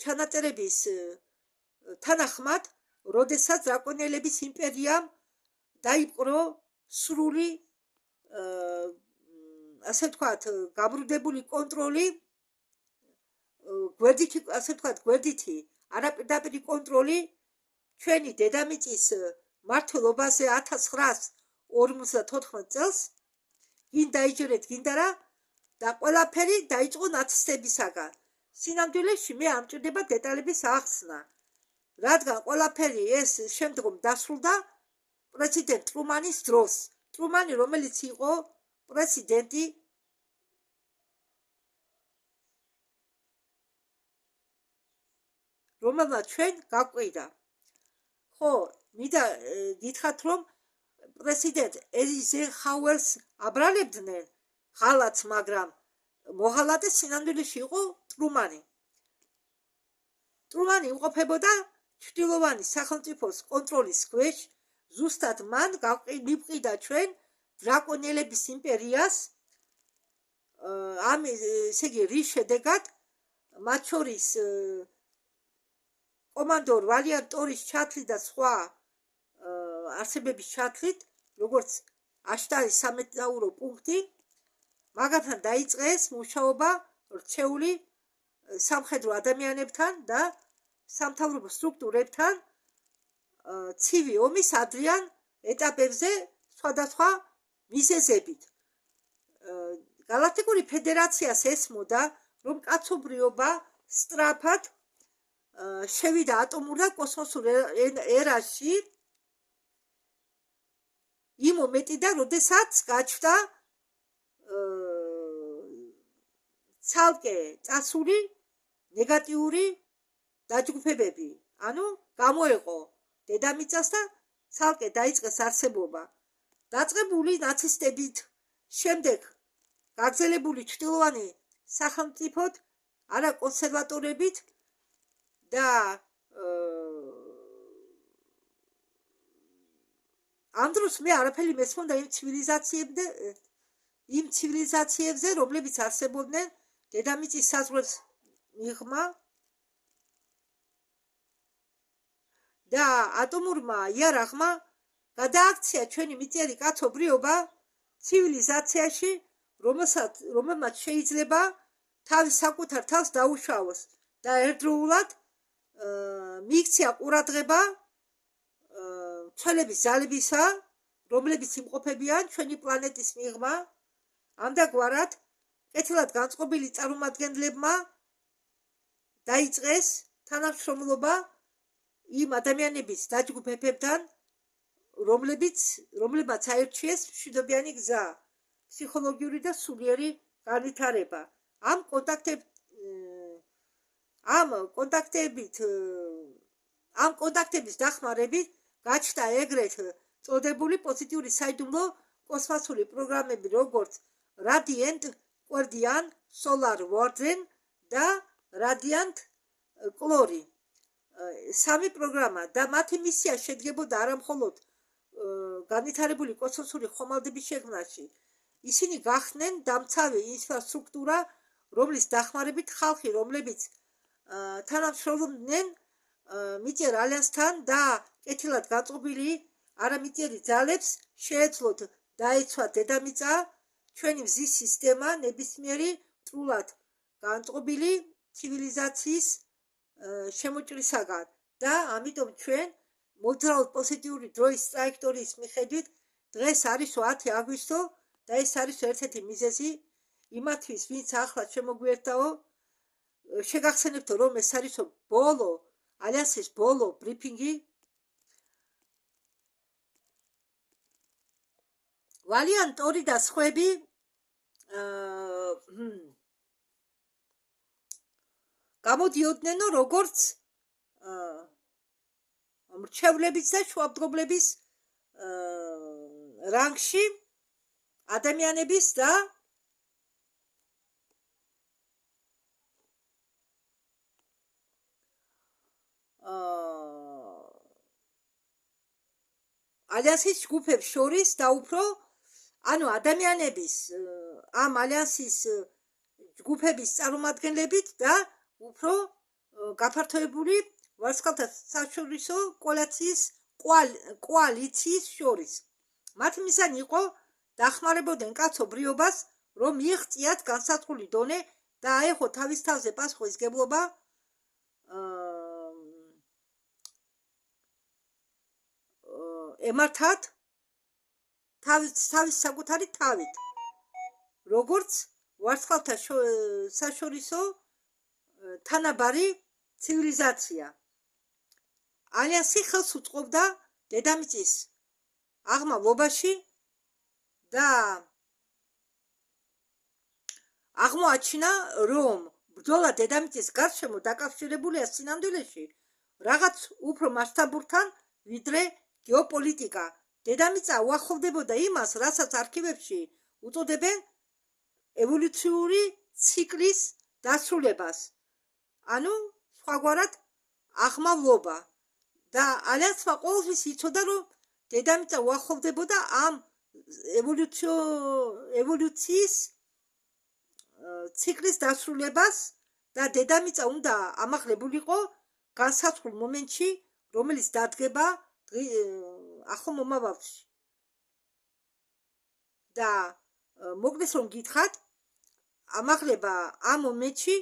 ჩანაწერების თანახმად, როდესაც დრაკონელების იმპერიამ დაიპყრო სრული ასე ვთქვათ გაბრუნებული კონტროლი გვერდითი არაპირდაპირი კონტროლი ჩვენი დედამიწის მართლობაზე 1954 წელს გინდა იჯერეთ გინდა რა და ყველაფერი დაიწყო ნაცისტებისაგან. სინამდვილეში მე ამჭირდება დეტალების ახსნა, რადგან ყველაფერი ეს შემდგომ დასრულდა პრეზიდენტ ტრუმანის დროს. ტრუმანი, რომელიც იყო პრეზიდენტი რომელმაც ჩვენ გაკვირდა. ხო, მინდა გითხრათ, რომ პრეზიდენტ ეიზენჰაუერს აბრალებდნენ ღალატს, მაგრამ მოღალატე სინამდვილეში იყო ტრუმანი. ტრუმანი იმყოფებოდა ჩრდილოვანი სახელმწიფოს კონტროლის ქვეშ, ზუსტად მან მივყიდა ჩვენ დრაკონელების იმპერიას, ესე იგი რის შედეგად მათ შორის კომანდორ ვალიანტ ტორის ჩათვლით და სხვა არსებების ჩათვლით, როგორც აშტარის სამეთაურო პუნქტი, მაგათთან დაიწყეს მუშაობა რჩეული სამხედრო ადამიანებთან და სამთავრობო სტრუქტურებთან ცივი ომის ადრიან ეტაპებზე სხვადასხვა მიზეზებით. გალაქტიკური ფედერაციას ესმოდა, რომ კაცობრიობა სწრაფად შევიდა ატომურ და კოსმოსურ ერაში იმ მომენტიდან, როდესაც გაჩნდა ცალკე წასული ნეგატიური დაჯგუფებები. ანუ გამოეყო დედამიწას და ცალკე დაიწყეს არსებობა. დაწყებული ნაცისტებით, შემდეგ გაგრძელებული ჩრდილოვანი სახელმწიფოდ, არა კონსერვატორებით და ამ დროს მე არაფერი მესმოდა იმ ცივილიზაციებზე, რომლებიც არსებობდნენ დედამიწის საზღვრებს მიღმა და ატომურმა იარაღმა გადააქცია ჩვენი მიწიერი კაცობრიობა ცივილიზაციაში, რომელმაც შეიძლება თავის საკუთარ თავს დაუშავოს და ერთდროულად მიიქცია ყურადღება ცოლების ძალებისა, რომლებიც იმყოფებიან ჩვენი პლანეტის მიღმა. ამდაგვარად კეთილად განწყობილი წარმომადგენლებმა დაიწყეს თანამშრომლობა იმ ადამიანების დაჯგუფებებთან, რომლებმაც აირჩიეს მშვიდობიანი გზა, ფსიქოლოგიური და სულიერი განვითარება. ამ კონტაქტების დახმარებით გაჩნდა ეგრეთ წოდებული პოზიტიური საიდუმლო კოსმოსური პროგრამები, როგორც რადიენტ გვერდიან, სოლარ ვარდენ და რადიანტ კლორი. სამი პროგრამა და მათი მისია შედგებოდა არა მხოლოდ განვითარებული კოსმოსური ხომალდების შექმნაში. ისინი გახდნენ დამცავი ინფრასტრუქტურა, რომლის დახმარებით ხალხი, რომლებიც თანამშრომლობდნენ მიწიერ ალიანსთან და კეთილად განწყობილი არამიწიერი ძალებს შეეძლოთ დაეცვათ დედამიწა ჩვენი მზის სისტემა ნებისმიერი სრულად განწყობილი ცივილიზაციის შემოჭრისაგან და ამიტომ ჩვენ მოძრაობ პოზიტიური დროის ტრაექტორიის მიხედვით დღეს არის 10 აგვისტო და ეს არის ერთ-ერთი მიზეზი იმათვის ვინც ახლა შემოგვიერთდაო შეგახსენებთო რომ ეს არის ბოლო ალიანსის ბოლო ბრიფინგი ვალიან ტორი და სხვები გამოდიოდნენ როგორც მრჩევლების და შუამდგომლების რანგში ადამიანების და ალიანსის ჯგუფებს შორის და უფრო ანუ ადამიანების ამ ალიანსის ჯგუფების წარმომადგენლებით და უფრო გაფართოებული ვარსკვლავთა საშორისო კოალიციის შორის. მათი მიზანი იყო დახმარებოდნენ კაცობრიობას, რომ მიიღწიათ განსაზღვრული დონე და აეღო თავის თავზე პასუხისმგებლობა ემართათ თავის საკუთარი თავით, როგორც ვარსკვლავთა საშორისო თანაბარი ცივილიზაცია. ალიანსი ხელს უწყობდა დედამიწის აღმავლობაში და აღმოაჩინა, რომ ბრძოლა დედამიწის გარშემო დაკავშირებულია სინამდვილეში რაღაც უფრო მასშტაბურთან, ვიდრე გეოპოლიტიკა. დედამიწა უახლოვდებოდა იმას, რასაც არქივებში უწოდებენ ევოლუციური ციკლის დასრულებას. ანუ სხვაგვარად აღმავლობა და ალიანსმა ყოველთვის იცოდა, რომ დედამიწა უახლოვდებოდა ამ ევოლუციის ციკლის დასრულებას და დედამიწა უნდა ამაღლებულიყო განსაზღვრულ მომენტში, რომელიც დადგება ახლო მომავალში. და მოგდეს რომ გითხრათ, ამაღლება ამ მომენტში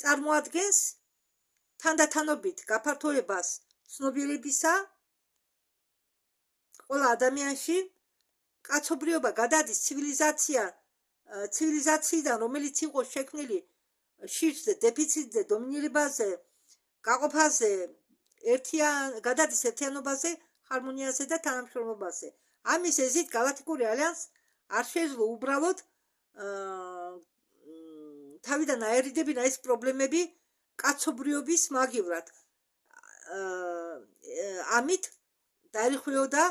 წარმოადგენს თანდათანობით გაფართოებას ცნობიერებისა ყველა ადამიანში. კაცობრიობა გადადის ცივილიზაციიდან, რომელიც იყო შექმნილი შიშზე, დეფიციტზე, დომინირებაზე, გაყოფაზე, გადადის ერთიანობაზე, ჰარმონიაზე და თანამშრომლობაზე. ამის ეზით გალაქტიკური ალიანსს არ შეეძლო უბრალოდ თავიდან აერიდებინა ეს პრობლემები კაცობრიობის მაგივრად. ამით დაიხმარებოდა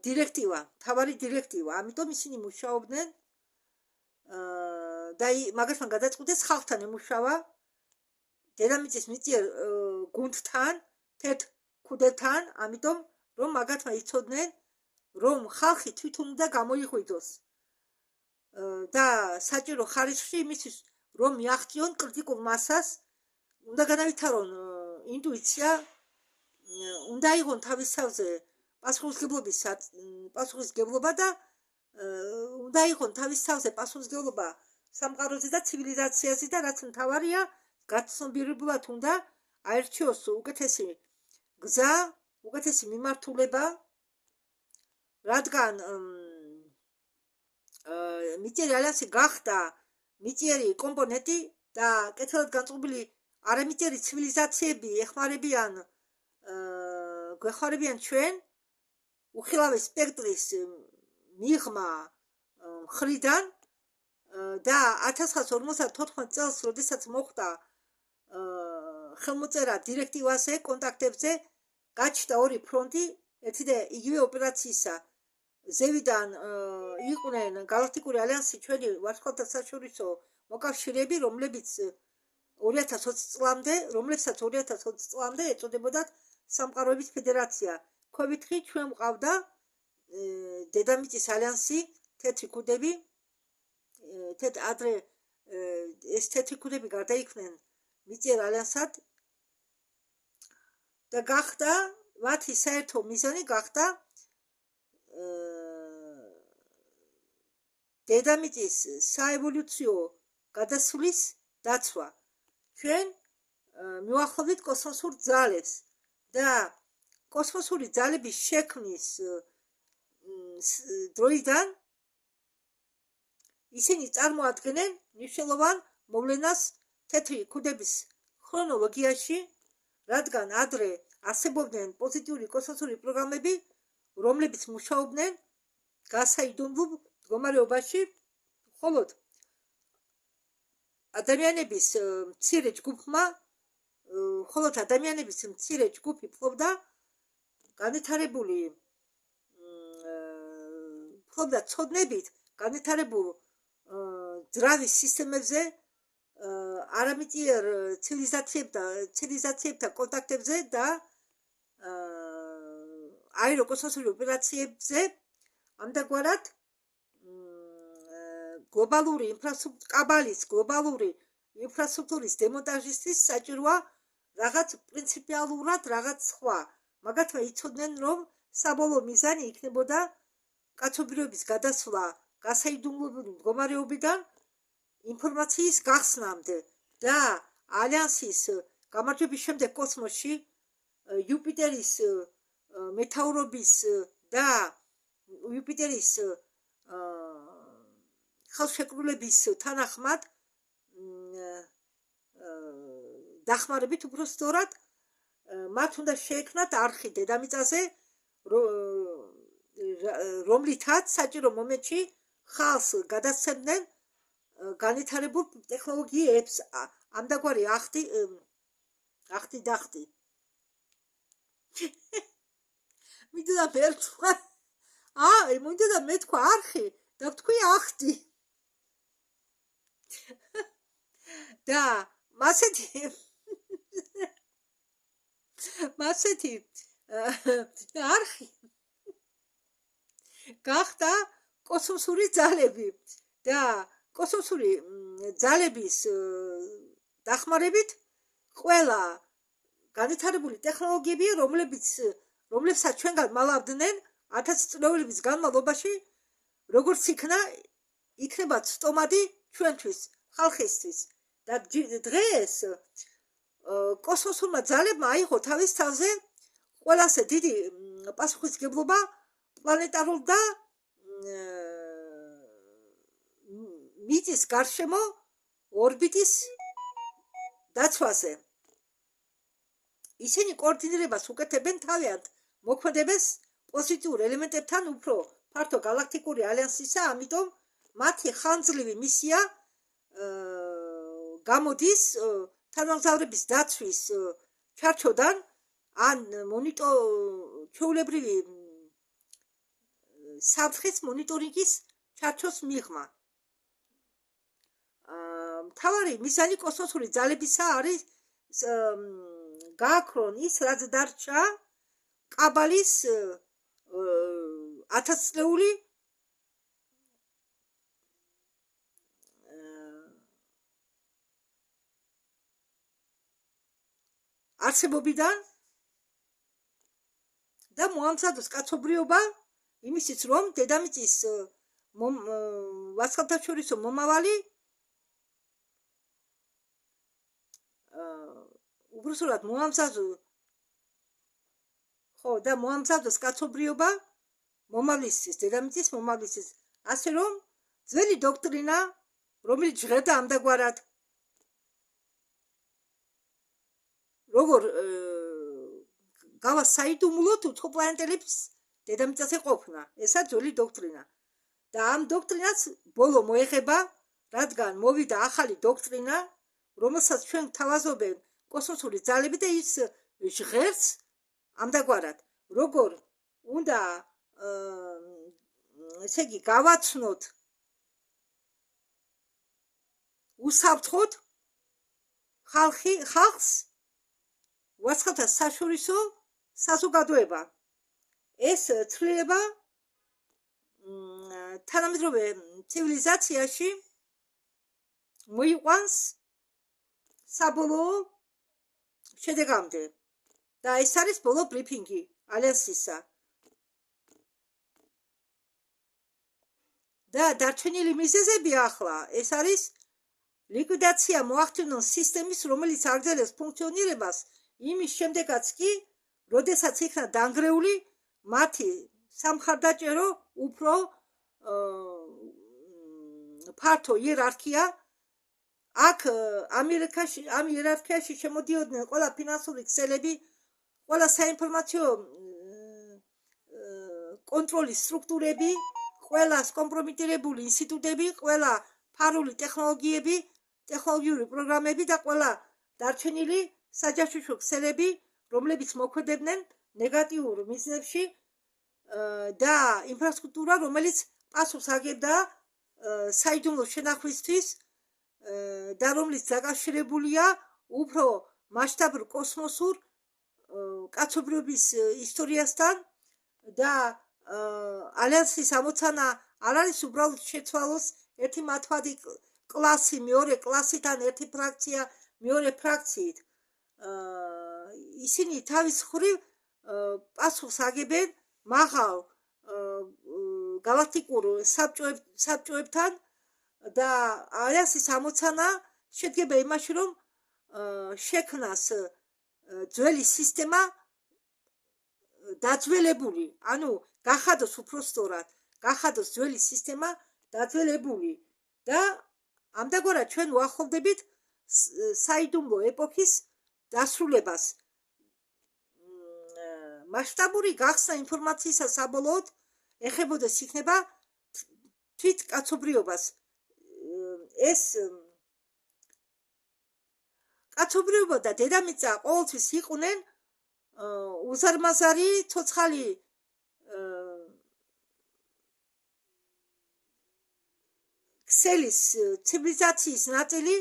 დირექტივა, მთავარი დირექტივა. ამიტომ ისინი მუშაობდნენ და მაგასთან გადაწყვიტეს ხალხთან ემუშავა, დედამიწის მიწიერ გუნდთან, თეთრ ქუდელთან, ამიტომ რომ მაგათმა იცოდნენ, რომ ხალხი თვითონ უნდა გამოიღვიძოს და საჭირო ხარისხში იმისთვის, რომ მიაღწიონ კრიტიკულ მასას, უნდა განავითარონ ინტუიცია, უნდა იღონ თავის თავზე პასუხისმგებლობა და უნდა იღონ თავის თავზე პასუხისმგებლობა სამყაროზე და ცივილიზაციაზე და რაც მთავარია, გაცნობიერებლად უნდა აერჩიოს უკეთესი გზა, უკეთესი მიმართულება, რადგან მიწიერი ალიანსი გახდა მიწიერი კომპონენტი და კეთილად განწყობილი არამიწიერი ცივილიზაციები გვეხმარებიან ჩვენ უხილავი სპექტრის მიღმა მხრიდან და 1954 წელს, როდესაც მოხდა ხელმოწერა დირექტივაზე, კონტაქტებზე, გაჩნდა ორი ფრონტი, ერთი და იგივე ოპერაციისა. ზევიდან იყვნენ გალაქტიკური ალიანსი, ჩვენი ვარსკვლავთა საშორისო მოკავშირეები, რომლებსაც 2020 წლამდე ეწოდებოდათ სამყაროების ფედერაცია. ქვევითხი ჩვენ მყავდა დედამიწის ალიანსი, თეთრი ქუდები, ეს თეთრი ქუდები გარდაიქმნენ მიწიერ ალიანსად და გახდა მათი საერთო მიზანი გახდა დედამიწის საევოლუციო გადასulis დაცვა. ჩვენ მივახლოვდით კოსმოსურ ძალებს და კოსმოსური ძალების შექმნის დროიდან ისინი წარმოადგენენ მნიშვნელოვან მოვლენას თეთრი ქუდების ქრონოლოგიაში, რადგან ადრე არსებობდნენ პოზიტიური კოსმოსური პროგრამები, რომლებიც მუშაობდნენ გასაიდუმლო მდგომარეობაში, ხოლო ადამიანების მცირე ჯგუფი ფლობდა ცოდნებით განვითარებულ ძრავის სისტემებზე, არამიწიერ ცივილიზაციებთან კონტაქტებზე და აეროკოსმოსურ ოპერაციებზე. ამდაგვარად გლობალური ინფრასტრუქტურის დემონტაჟისთვის საჭიროა რაღაც პრინციპიალურად რაღაც სხვა. მაგათმა იცოდნენ, რომ საბოლოო მიზანი იქნებოდა კაცობრიობის გადასვლა გასაიდუმლოებული მდგომარეობიდან ინფორმაციის გახსნამდე და ალიანსის გამარჯვების შემდეგ კოსმოსში იუპიტერის მეთაურობის და იუპიტერის ხელშეკრულების თანახმად დახმარებით უფრო სწორად მათ უნდა შეექმნათ არხი დედამიწაზე, რომლითაც საჭირო მომენტში ხალხს გადასცემდნენ განვითარებულ ტექნოლოგიებს. ამდაგვარი ახტი მინდოდა მე თქვა არხი და ვთქვი ახტი და მასეთი არხი გახდა კოსმოსური ძალები და კოსმოსური ძალების დახმარებით ყველა განვითარებული ტექნოლოგიები, რომლებსაც ჩვენგან მალავდნენ 1000 წლების განმავლობაში, როგორც იქნება სტომადი ჩვენთვის, ხალხისთვის. და დღეს კოსმოსურმა ძალებმა აიღო თავის თავზე ყველაზე დიდი პასუხისმგებლობა პლანეტარულ და მიწის გარშემო ორბიტის დაცვაზე. ისინი კოორდინირებას უკეთებენ თავიანთ მოქმედებას პოზიტიურ ელემენტებთან უფრო ფართო გალაქტიკური ალიანსისა, ამიტომ მათი ხანძლივი მისია გამოდის თანამგზავრების დაცვის ჩარჩოდან ან ჩვეულებრივი საფრთხის მონიტორინგის ჩარჩოს მიღმა. მთავარი მიზანი კოსმოსური ძალებისა არის გააქრონ ის, რაც დარჩა კაბალის 1000-წლეული არსებობიდან და მოამზადოს კაცობრიობა იმისიც, რომ დედამიწის ვარსკვლავთაშორისო მომავალი უბრალოდ მოამზადოს კაცობრიობა მომავლისთვის, დედამიწის მომავლისთვის. ასე რომ ძველი დოქტრინა, რომელიც ჟღერდა ამდაგვარად, როგორ გავა საიდუმლოდ უცხო პლანეტელებს დედამიწაზე ყოფნა. ესა ძველი დოქტრინა. და ამ დოქტრინას ბოლო მოეხება, რადგან მოვიდა ახალი დოქტრინა, რომელსაც ჩვენ გთავაზობენ კოსმოსური ძალები და ის ჟღერს ამდაგვარად, როგორ უნდა ესე იგი გავაცნოთ უსაფრთხოდ ხალხს ვარსკვლავთა საშორისო საზოგადოება. ეს ცვლილება თანამედროვე ცივილიზაციაში მოიყვანს საბოლოო შედეგამდე და ეს არის ბოლო ბრიფინგი ალიანსისა. და დარჩენილი მიზეზები ახლა ეს არის ლიკვიდაცია მოახდინონ სისტემის, რომელიც აგრძელებს ფუნქციონირებას იმის შემდეგაც კი, როდესაც იქნა დანგრეული მათი სამხარდაჭერო უფრო ფართო იერარქია. აქ ამ იერარქიაში შემოდიოდნენ ყველა ფინანსური ქსელები, ყველა საინფორმაციო კონტროლის სტრუქტურები, ყველა კომპრომიტირებული ინსტიტუტები, ყველა ფარული ტექნოლოგიები, ტექნოლოგიური პროგრამები და ყველა დარჩენილი საჯაშუშო ქსელები, რომლებიც მოქმედებდნენ ნეგატიურ მიზნებში და ინფრასტრუქტურა, რომელიც პასუხს აგებდა საიდუმლო შენახვისთვის და რომელიც დაკავშირებულია უფრო მასშტაბურ კოსმოსურ კაცობრიობის ისტორიასთან და ალიანსის ამოცანა არ არის უბრალოდ შეცვალოს ერთი მათვადი კლასი მეორე კლასიდან ერთი ფრაქცია მეორე ფრაქციით. ისინი თავის მხრივ პასუხს აგებენ მაღალ galaktikურ საბჭოებთან და ალიანსის ამოცანა შედგება იმაში, რომ შექმნას ძველი სისტემა დაძველებული, ანუ გახადოს უпроსტორად, გახადოს ძველი სისტემა დაძველებული და ამდაგორად ჩვენ ვახოლდებით საიდუმლო ეპოქის დასრულებას. მასშტაბური გახსნა ინფორმაციისა საბოლოოდ ეხებოდეს იქნება თვით კაცობრიობას. ეს კაცობრიობა და დედამიწა ყოველთვის იყვნენ უზარმაზარი ცოცხალი ქსელის ცივილიზაციის ნაწილი,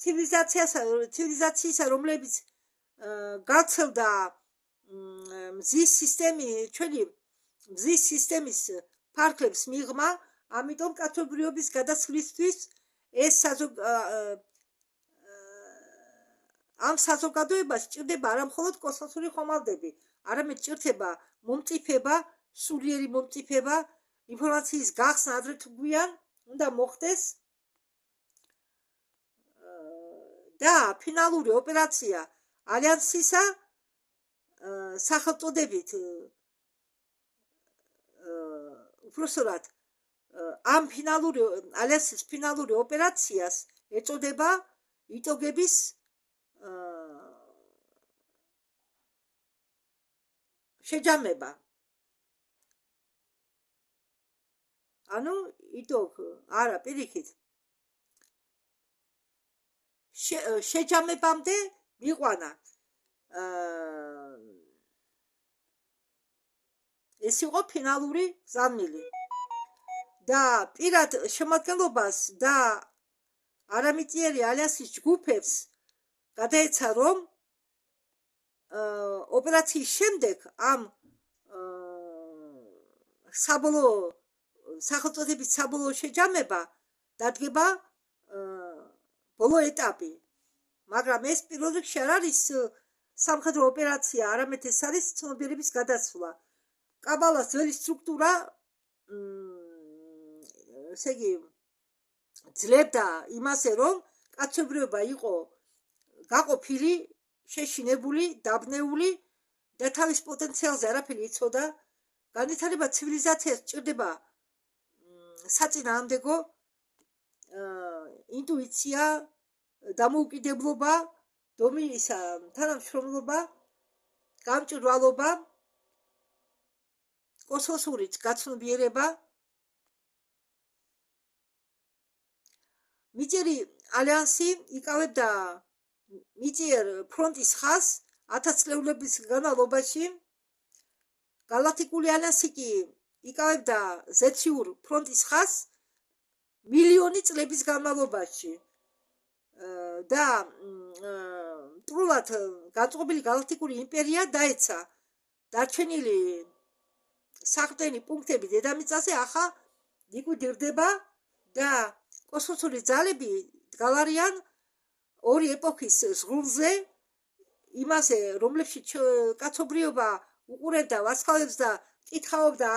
ცივილიზაციისა, რომლებიც გავრცელდა მზის სისტემის ფარგლებს მიღმა, ამიტომ კაცობრიობის გადასვლისთვის ეს ამ საზოგადოებას ჭირდება არა მხოლოდ კოსმოსური ხომალდები, არამედ ჭირდება მომწიფება, სულიერი მომწიფება, ინფორმაციის გახსნა ადრე თუ გვიან უნდა მოხდეს და ფინალური ოპერაცია ალიანსისა სახელწოდებით უпроსტორად ამ ალიანსის ფინალური ოპერაციას ეწოდება იტოგების შეჯამება. ანუ იტოგ არა პირიქით შეჯამებამდე მიყვანა. ეს იყო ფინალური ზამნილი და პირად შემადგენლობას და არამიწიერი ალიანსის ჯგუფებს გადაეცა, რომ ოპერაციის შემდეგ ამ სახელწოდების საბოლოო შეჯამება დადგება ბოლო ეტაპი, მაგრამ ეს პირველ რიგში არ არის სამხედრო ოპერაცია, არამედ ეს არის ცნობიერების გადასვლა. კაბალას ძველი სტრუქტურა ესე იგი ძლებდა იმაზე, რომ კაცობრიობა იყო გაყოფილი, შეშინებული, დაბნეული და თავის პოტენციალზე არაფერი იცოდა. განვითარება ცივილიზაციას ჭირდება საწინააღმდეგო ინტუიცია, დამოუკიდებლობა, დომინისა თანამშრომლობა, გამჭვირვალობა, კოსმოსური გაცნობიერება. მიწიერი ალიანსი იკავებდა მიწიერ ფრონტის ხაზს 1000 წლების განმავლობაში. galaktikული ალიანსი კი იკავებდა ზეციურ ფრონტის ხაზს მილიონი წლების განმავლობაში და ტრულად გაწყობილი galaktikული იმპერია დაეცა დარჩენილი საყრდენი პუნქტები დედამიწაზე ახლა ლიკვიდირდება და კოსმოსური ძალები დგალარიან ორი ეპოქის ზღურზე, იმაზე, რომლებშიც კაცობრიობა უყურებდა ვარსკვლავებს და კითხავობდა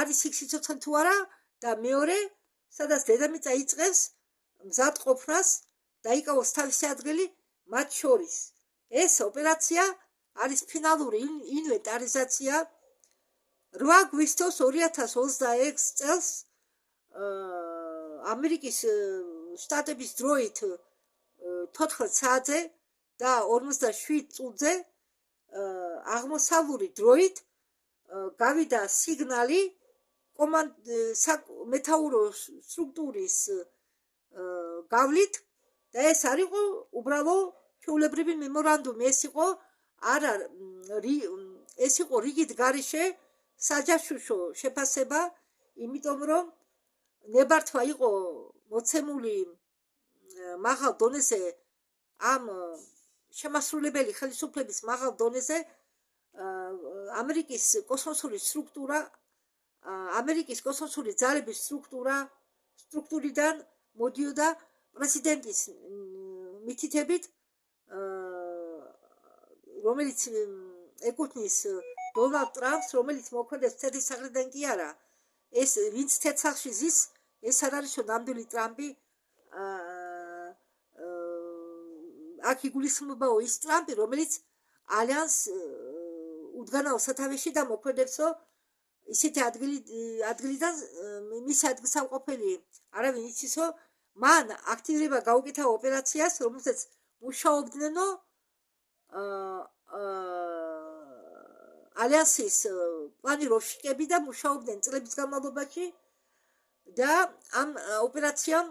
არის იქ სიცოცხლე თუ არა და მეორე, სადაც დედამიწა იწყებს მზადყოფნას დაიკავოს თავისი ადგილი მათ შორის. ეს ოპერაცია არის ფინალური ინვენტარიზაცია 8 აგვისტოს 2026 წელს ამერიკის შტატების დროით 14 საათზე და 47 წუთზე აღმოსავლური დროით გავიდა სიგნალი მეთაურო სტრუქტურის გავლით და ეს არ იყო უბრალო ჩვეულებრივი მემორანდუმი, ეს იყო რიგით გარეშე საჯაშუშო შეფასება, იმიტომ რომ ნებართვა იყო მოცემული მაღალ დონეზე ამ შემასრულებელი ხელისუფლების მაღალ დონეზე ამერიკის კოსმოსური სტრუქტურა, ამერიკის კოსმოსური ძალების სტრუქტურიდან მოდიოდა პრეზიდენტის მითითებით, რომელიც ეკუთვნის დონალდ ტრამპს, რომელიც მოქმედებს თეთრი სახლიდან კი არა, ეს ვინც თეთრ სახლში ზის, ეს არ არის ნამდვილი ტრამპი, აქ იგულისხმებაო ის ტრამპი, რომელიც ალიანს უდგანაო სათავეში და მოქმედებსო ისეთი ადგილიდან მისი ადგილსამყოფელი არავინ იცისო, მან აქტიურება გაუკეთა ოპერაციას, რომელსაც მუშაობდნენო ალიანსის პლანიროვშიკები და მუშაობდნენ წლების განმავლობაში და ამ ოპერაციამ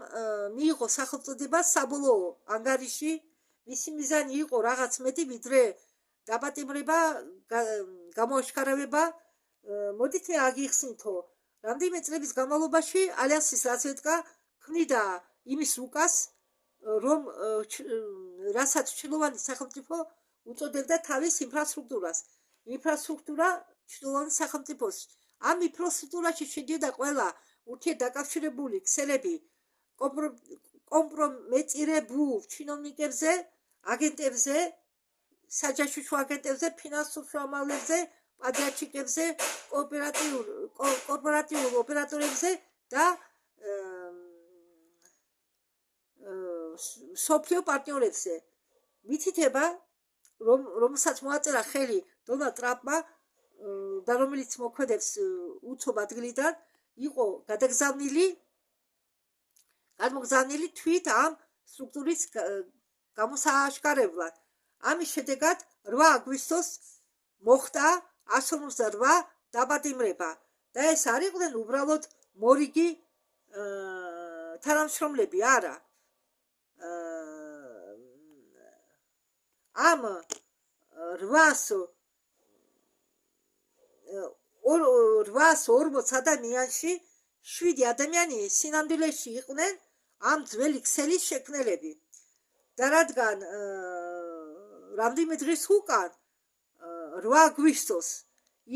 მიიღო სახელწოდება საბოლოო ანგარიში. მისი მიზანი იყო რაღაც მეტი, ვიდრე დაპატიმრება, გამოაშკარავება. მოდით მე აგიხსნითო, რამდენიმე წლების განმავლობაში ალიანსის რაზვედკა ქმნიდა იმის უკას, რომ რასაც ჩრდილოვანი სახელმწიფო უწოდებდა თავის ინფრასტრუქტურას. ინფრასტრუქტურა ჩრდილოვანი სახელმწიფოს. ამ ინფრასტრუქტურაში შედიოდა ყველა ურთიერთდაკავშირებული ქსელები კომპრომეტირებულ ჩინოვნიკებზე, აგენტებზე, საჯაშუშო აგენტებზე, ფინანსურ შუამავლებზე, პატრიარქებზე, კორპორატიულ ოპერატორებზე და სოფლიო პარტნიორებზე. მითითება, რომელსაც მოაწერა ხელი დონალდ ტრამპმა და რომელიც მოქმედებს უცნობ ადგილიდან, იყო გადმოგზავნილი თვით ამ სტრუქტურის გამოსააშკარებლად. ამის შედეგად 8 აგვისტოს მოხდა 158 დაპატიმრება და ეს არ იყვნენ უბრალოდ მორიგი თანამშრომლები, არა. ამ 840 ადამიანში 7 ადამიანი სინამდვილეში იყვნენ ამ ძველი ქსელის შექმნელები და რადგან რამდენიმე დღის უკან 8 აგვისტოს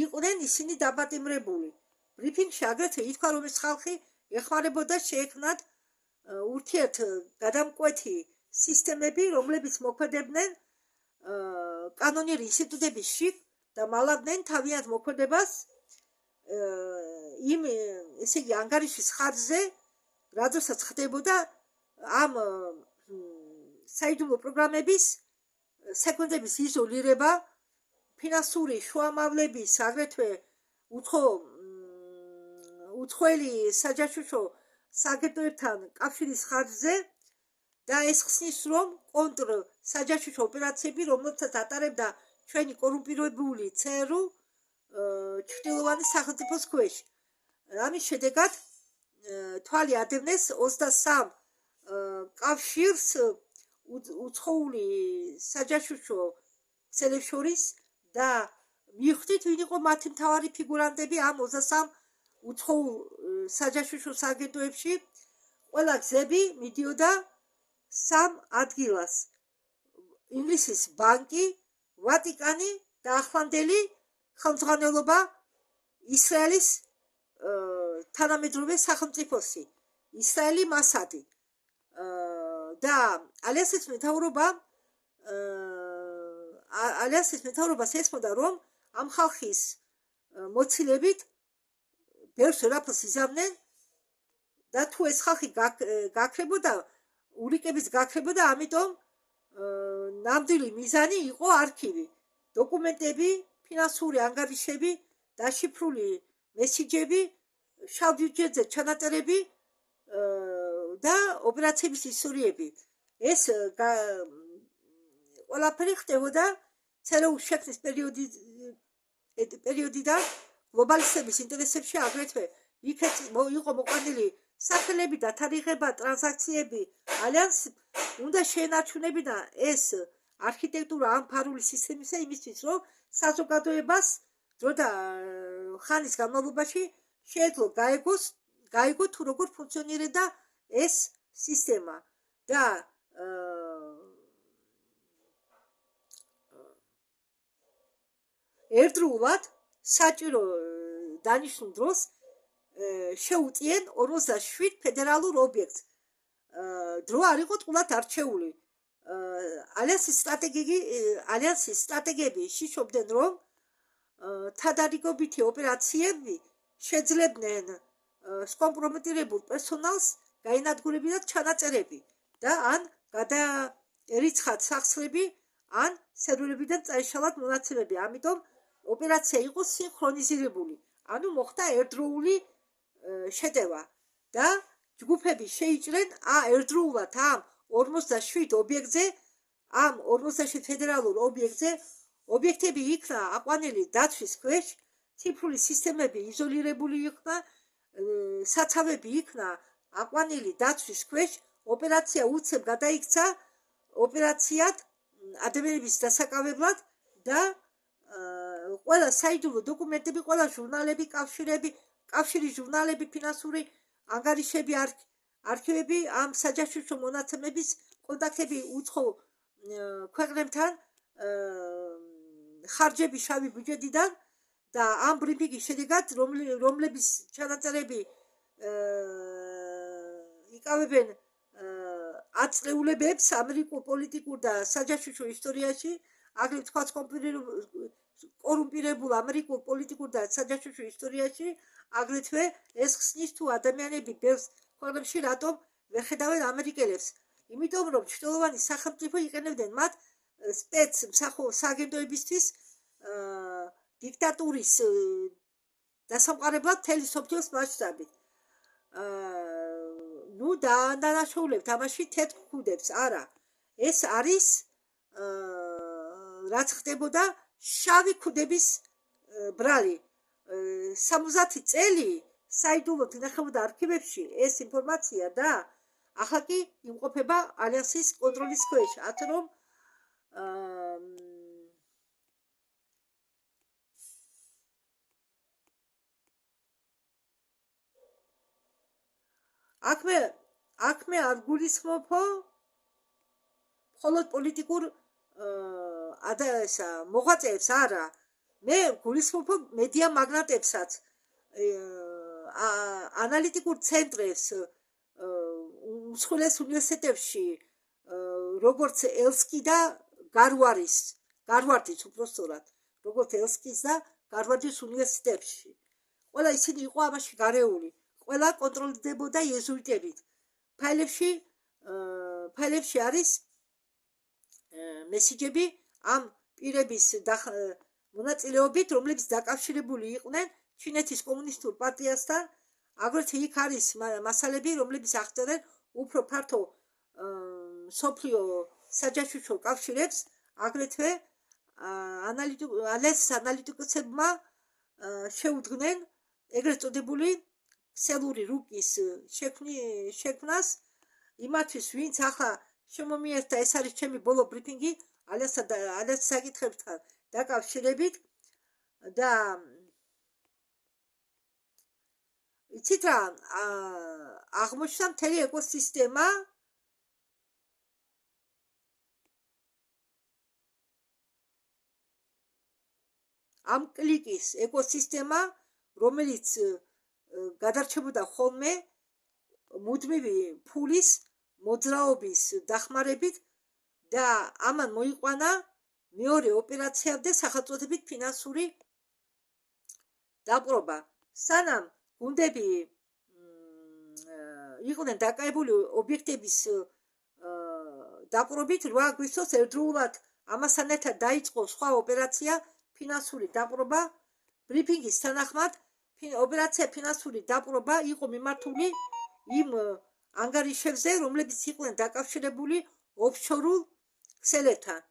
იყვნენ ისინი დაპატიმრებული. ბრიფინგში აგრეთვე ითქვა, რომ ეს ხალხი ეხმარებოდა შეექმნათ ურთიერთ გადამკვეთი სისტემები, რომლებიც მოქმედებდნენ კანონიერი ინსტიტუტების შიგ და მალავდნენ თავიანთ მოქმედებას იმ ესე იგი ანგარიშის ხარჯზე, რადგანაც ხდებოდა ამ საიდუმლო პროგრამების სეკვენდების იზოლირება, ფინანსური შუამავლების აგრეთვე უცხოელი საჯაშუშო სააგენტოებთან კავშირის ხარჯზე და ეს ხსნის, რომ კონტრ საჯაშუშო ოპერაციები, რომელთაც ატარებდა ჩვენი კორუმპირებული ЦРУ ჩრდილოვანი სახელმწიფოს ქვეშ. ამის შედეგად თვალი ადევნეს 23 კავშირს უცხოური საჯაშუშო ქსელებს შორის და მიხვდით, ვინ იყო მათი მთავარი ფიგურანტები ამ 23 უცხოურ საჯაშუშო სააგენტოებში. ყველა გზები მიდიოდა 3 ადგილას: ინგლისის ბანკი, ვატიკანი და ახლანდელი ხელმძღვანელობა ისრაელის თანამედროვე სახელმწიფოსი, ისრაელი მასადი და ალიანსის მეთაურობას ესმოდა, რომ ამ ხალხის მოცილებით ბევრს ვერაფერს იზამნენ და თუ ეს ხალხი გაქრებოდა ურიკების გაქრებოდა, ამიტომ ნამდვილი მიზანი იყო არქივი, დოკუმენტები, ფინანსური ანგარიშები, დაშიფრული მესიჯები, შავ ბიუჯეტზე ჩანაწერები და ოპერაციების ისტორიები. ეს ყველაფერი ხდებოდა ცელეულის შექმნის პერიოდიდან გლობალისტების ინტერესებში, აგრეთვე იქაც იყო მოყვანილი სახელები და თარიღება, ტრანზაქციები. ალიანსი უნდა შეენარჩუნებინა ეს არქიტექტურა ამ ფარული სისტემისა იმისთვის, რომ საზოგადოებას დრო და ხანის განმავლობაში შეეძლო გაიგო თუ როგორ ფუნქციონირებდა ეს სისტემა და ერთდროულად საჭირო დანიშნულ დროს შეუწიენ 47 ფედერალურ ობიექტს. დრო არ იყო ტყუილად არჩეული. ალიანსის სტრატეგიები შიშობდნენ, რომ თადარიგობითი ოპერაციები შეძლებდნენ სკომპრომეტირებულ პერსონალს გაენადგურებინათ ჩანაწერები და ან გადაერიცხათ სახსრები, ან სერვერებიდან წაეშალათ მონაცემები. ამიტომ ოპერაცია იყო სინქრონიზირებული, ანუ მოხდა ერთდროული შეტევა და ჯგუფები შეიჭრენ ერთდროულად ამ 47 ობიექტზე, ამ 47 ფედერალურ ობიექტზე. ობიექტები იქნა აყვანილი დაცვის ქვეშ, ციფრული სისტემები იზოლირებული იქნა, საცავები იქნა აყვანილი დაცვის ქვეშ. ოპერაცია უცებ გადაიქცა ოპერაციად ადამიანების დასაკავებლად და ყველა საიდუმლო დოკუმენტები, ყველა ჟურნალები, კავშირის ჟურნალები, ფინანსური ანგარიშები, არქივები, ამ საჯაშუშო მონაცემების კონტაქტები უცხო ქვეყნებთან, ხარჯები შავი ბიუჯეტიდან და ამ ბრიფინგის შედეგად, რომლების ჩანაწერები იკავებენ აწლეულებებს ამერიკულ პოლიტიკურ და საჯაშუშო ისტორიაში, აგრეთვე თქვაც კორუმპირებულ ამერიკულ პოლიტიკურ და საჯაშუშო ისტორიაში, აგრეთვე ეს ხსნის თუ ადამიანები ბევრ ქვეყნებში რატომ ვერ ხედავენ ამერიკელებს. იმიტომ რომ ჩრდილოვანი სახელმწიფო იყენებდნენ მათ სააგენტოებისთვის დიქტატურის დასამყარებლად მთელი მსოფლიოს მასშტაბით. ნუ დაანაშაულებთ ამაში თეთრ ქუდებს. არა, ეს არის რაც ხდებოდა შავი ქუდების ბრალი. 70 წელი საიდუმლოდ ინახებოდა არქივებში ეს ინფორმაცია და ახლა კი იმყოფება ალიანსის კონტროლის ქვეშ. ათ რომ აქმე არ გულისხმობ მხოლოდ პოლიტიკურ მოღვაწეებს, არა, მე გულისხმობ მედია მაგნატებსაც, ანალიტიკურ ცენტრებს, უმსხვილეს უნივერსიტეტებში, როგორც ელსკი და გარვარდის უпростоრად, როგორც ელსკის და გარვარდის უნივერსიტეტებში. ყველა ისინი იყო ამაში გარეული, ყველა კონტროლდებოდა იეზუიტებით. ფაილებში არის მესიჯები ამ პირების მონაწილეობით, რომლებიც დაკავშირებული იყვნენ ჩინეთის კომუნისტურ პარტიასთან. აგრეთვე იქ არის მასალები, რომლებიც აღწერენ უფრო ფართო მსოფლიო საჯაშუშო კავშირებს. აგრეთვე ანალიტიკოსებმა შეუდგნენ ეგრეთ წოდებული ქსელური რუკის შექმნას იმათვის, ვინც ახლა შემომიერთა. ეს არის ჩემი ბოლო ბრიფინგი ალიანსის საკითხებთან დაკავშირებით და იცით რა, აღმოჩნდა მთელი ეკოსისტემა, ამ კლიკის ეკოსისტემა, რომელიც გადარჩებოდა ხოლმე მუდმივი ფულის მოძრაობის დახმარებით და ამან მოიყვანა მეორე ოპერაციამდე სახელწოდებით ფინანსური დაპყრობა. სანამ გუნდები იყვნენ დაკავებული ობიექტების დაპყრობით 8 აგვისტოს ერთდროულად ამასთან ერთად დაიწყო სხვა ოპერაცია ფინანსური დაპყრობა ბრიფინგის თანახმად ოპერაცია ფინანსური დაპყრობა იყო მიმართული იმ ანგარიშებზე რომლებიც იყვნენ დაკავშირებული ოფშორულ ქსელებთან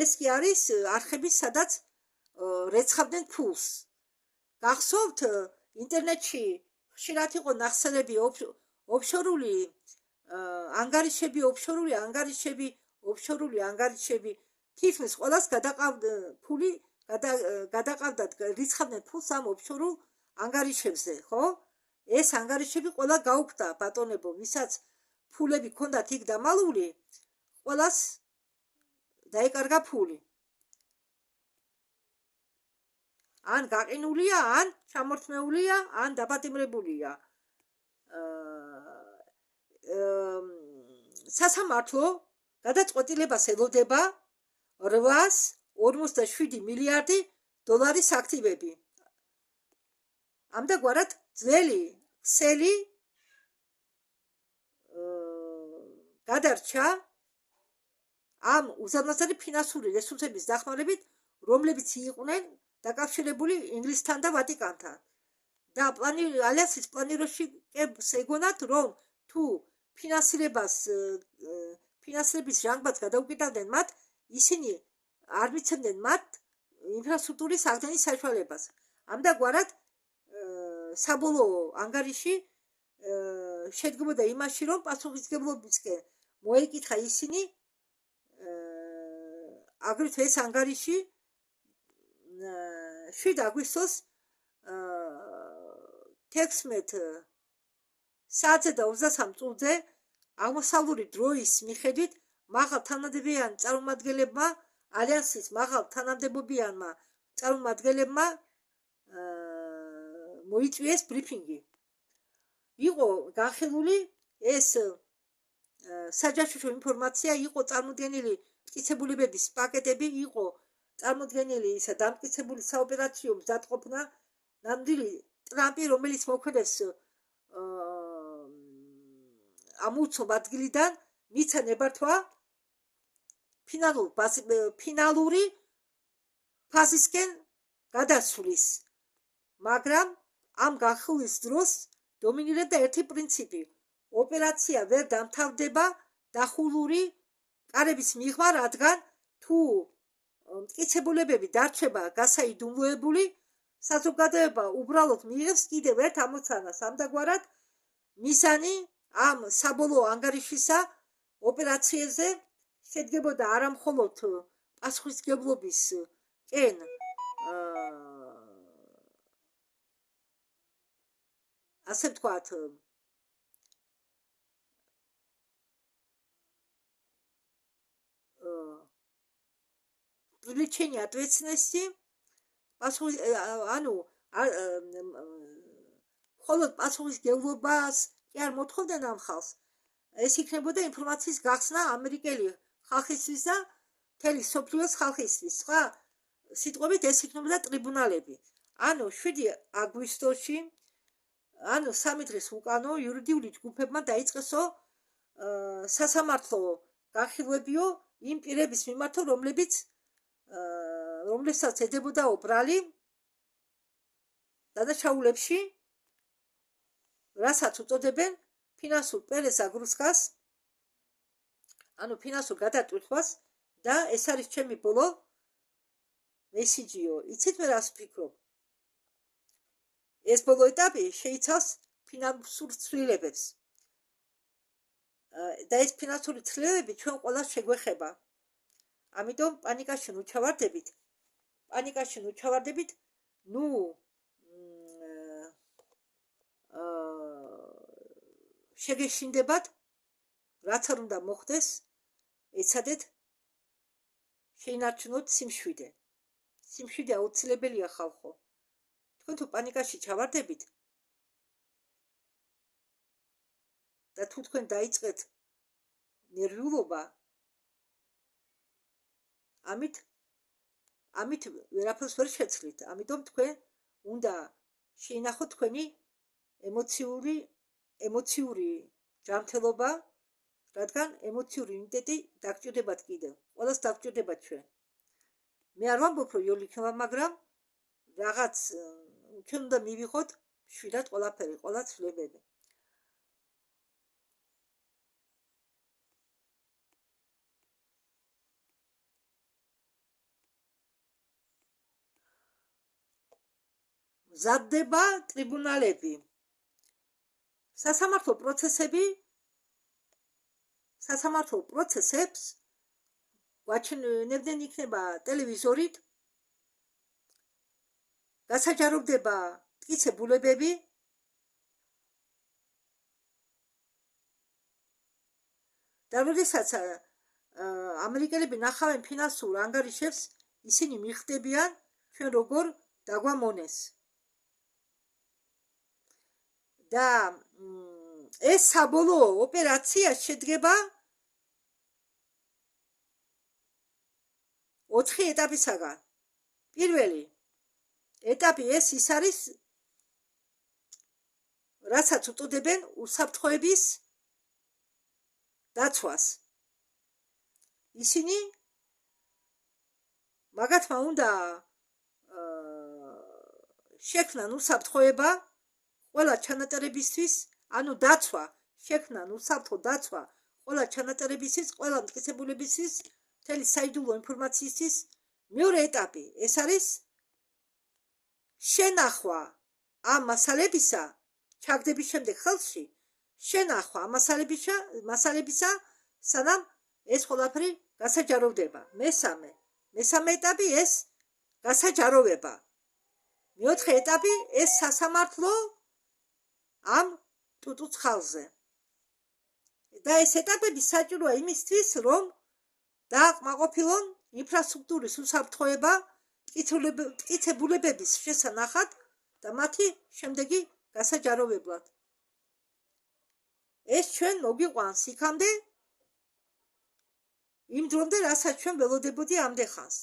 ეს კი არის არხები სადაც რეცხავდნენ ფულს გახსოვთ ინტერნეტში ხშირად იყო ნახსენები ოფშორული ანგარიშები თითქმის ყველას გადაყავდათ რიცხავდნენ ფულს ამ ოფშორულ ანგარიშებზე ხო ეს ანგარიშები ყველა გაუქმდა ბატონებო ვისაც ფულები ჰქონდათ იქ დამალული ყველას დაეკარგა ფული ან გაყინულია ან ჩამორთმეულია ან დაპატიმრებულია სასამართლო გადაწყვეტილებას ელოდება 847 მილიარდი დოლარის აქტივები ამდაგვარად ძველი ქსელი გადარჩა ამ უზარმაზარი ფინანსური რესურსების დახმარებით რომლებიც იყვნენ დაკავშირებული ინგლისთან და ვატიკანთან და ალიანსის პლანირებაშიც ეგონათ რომ თუ ფინანსირების ჟანგბადს გადაუკიდავდნენ მათ ისინი არ მიცემდნენ მათ ინფრასტრუქტურის აღდგენის საშუალებას ამდაგვარად საბოლოო ანგარიში შედგებოდა იმაში რომ პასუხისმგებლობისკენ მოეკითხა ისინი აგრეთვე ეს ანგარიში 7 აგვისტოს 16 საათზე და 23 წუთზე აღმოსავლური დროის მიხედვით მაღალ თანამდებობიან წარმომადგენლებმა ალიანსის მაღალ თანამდებობიანმა წარმომადგენლებმა მოიწვიეს ბრიფინგი იყო განხილული ეს საჯაშუშო ინფორმაცია იყო წარმოდგენილი მტკიცებულებების პაკეტები იყო წარმოდგენილი ისა დამტკიცებული საოპერაციო მზადყოფნა ნამდვილი ტრამპი რომელიც მოქმედებს ამ უცნობ ადგილიდან მიცა ნებართვა ფინალური ფაზისკენ გადასვლის მაგრამ ამ განხილვის დროს დომინირებდა ერთი პრინციპი ოპერაცია ვერ დამთავრდება დახურული კარების მიღმა რადგან თუ მტკიცებულებები დარჩება გასაიდუმლოებული საზოგადოება უბრალოდ მიიღებს კიდევ ერთ ამოცანას ამდაგვარად მიზანი ამ საბოლოო ანგარიშისა ოპერაციაზე შედგებოდა არა მხოლოდ პასუხისმგებლობის კენ ასე ვთქვათ привлечение ответственности მხოლოდ პასუხისმგებლობას კი არ მოთხოვდნენ ამ ხალხს ეს იქნებოდა ინფორმაციის გახსნა ამერიკელი ხალხისთვის და მთელი სოფლიოს ხალხისთვის სხვა სიტყვებით ეს იქნებოდა ტრიბუნალები 7 აგვისტოში 3 დღის უკანო იურიდიული ჯგუფებმა დაიწყესო სასამართლო განხილვებიო იმ პირების მიმართ რომლებსაც ედებოდაო ბრალი დადაშაულებში რასაც უწოდებენ ფინანსურ პერეზაგრუსკას ფინანსურ გადატვირთვას და ეს არის ჩემი ბოლო მესიჯიო იცით მე რას ვფიქრობ ეს ბოლო ეტაპი შეიცავს ფინანსურ ცვლილებებს და ეს ფინანსური ცვლილებები ჩვენ ყველას შეგვეხება ამიტომ პანიკაში ნუჩავარდებით შეგეშინდებათ რაც არ უნდა მოხდეს ეცადეთ შეინარჩუნოთ სიმშვიდე აუცილებელია ხალხო თქვენ თუ პანიკაში ჩავარდებით და თუ თქვენ დაიწყეთ ნერვიულობა ამით ვერაფერს ვერ შეცვლით ამიტომ თქვენ უნდა შეინახოთ თქვენი ემოციური ჯანმრთელობა, რადგან ემოციური იმუნიტეტი დაგჭირდებათ კიდევ. ყველას დაგჭირდებათ ჩვენ. მე არ ვამბობ, რომ იოლი იქნება, მაგრამ რაღაც ჩვენ უნდა მივიღოთ მშვიდად ყველაფერი, ყველა ცვლილება. მზადდება ტრიბუნალები. სასამართლო პროცესებს გვაჩვენებდნენ იქნება ტელევიზორით, გასაჯაროვდება მტკიცებულებები, და როდესაც ამერიკელები ნახავენ ფინანსურ ანგარიშებს, ისინი მიხვდებიან ჩვენ როგორ დაგვამონეს. და ეს საბოლოო ოპერაცია შედგება 4 ეტაპისაგან. პირველი ეტაპი ის არის, რასაც უწოდებენ უსაფრთხოების დაცვას. ისინი მაგათმა უნდა შექმნან უსაფრთხოება ყველა ჩანაწერებისთვის, ანუ დაცვა, შექმნან უსაფრთხო დაცვა ყველა ჩანაწერებისთვის, ყველა მტკიცებულებისთვის, მთელი საიდუმლო ინფორმაციისთვის. მეორე ეტაპი ეს არის შენახვა ამ მასალებისა, ჩაგდების შემდეგ ხელში შენახვა ამ მასალებისა, სანამ ეს ყველაფერი გასაჯაროვდება. მესამე ეტაპი ეს გასაჯაროვება. მეოთხე ეტაპი ეს სასამართლო ამ ტუტუს ხალხზე. და ეს ეტაპები საჭიროა იმისთვის, რომ დააკმაყოფილონ ინფრასტრუქტურის უსაფრთხოება მტკიცებულებების შესანახად და მათი შემდეგი გასაჯაროვებლად. ეს ჩვენ მოგიყვანს იქამდე, იმ დრომდე, რასაც ჩვენ ველოდებოდი ამდე ხანს.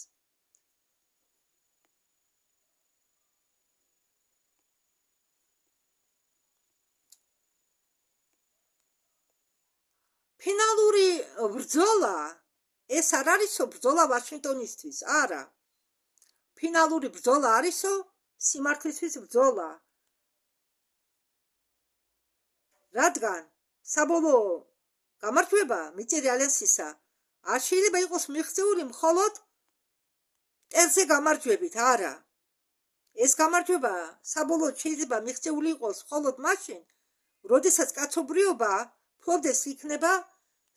ფინალური ბრძოლა ეს არ არისო ბრძოლა ვაშინგტონისთვის, არა. ფინალური ბრძოლა არისო სიმართლისთვის ბრძოლა. რადგან საბოლოო გამარჯვება მიწირი ალიანსისა არ შეიძლება იყოს მიღწეული მხოლოდ მტერზე გამარჯვებით, არა. ეს გამარჯვება საბოლოოდ შეიძლება მიღწეული იყოს მხოლოდ მაშინ, როდესაც კაცობრიობა ფლობდეს იქნება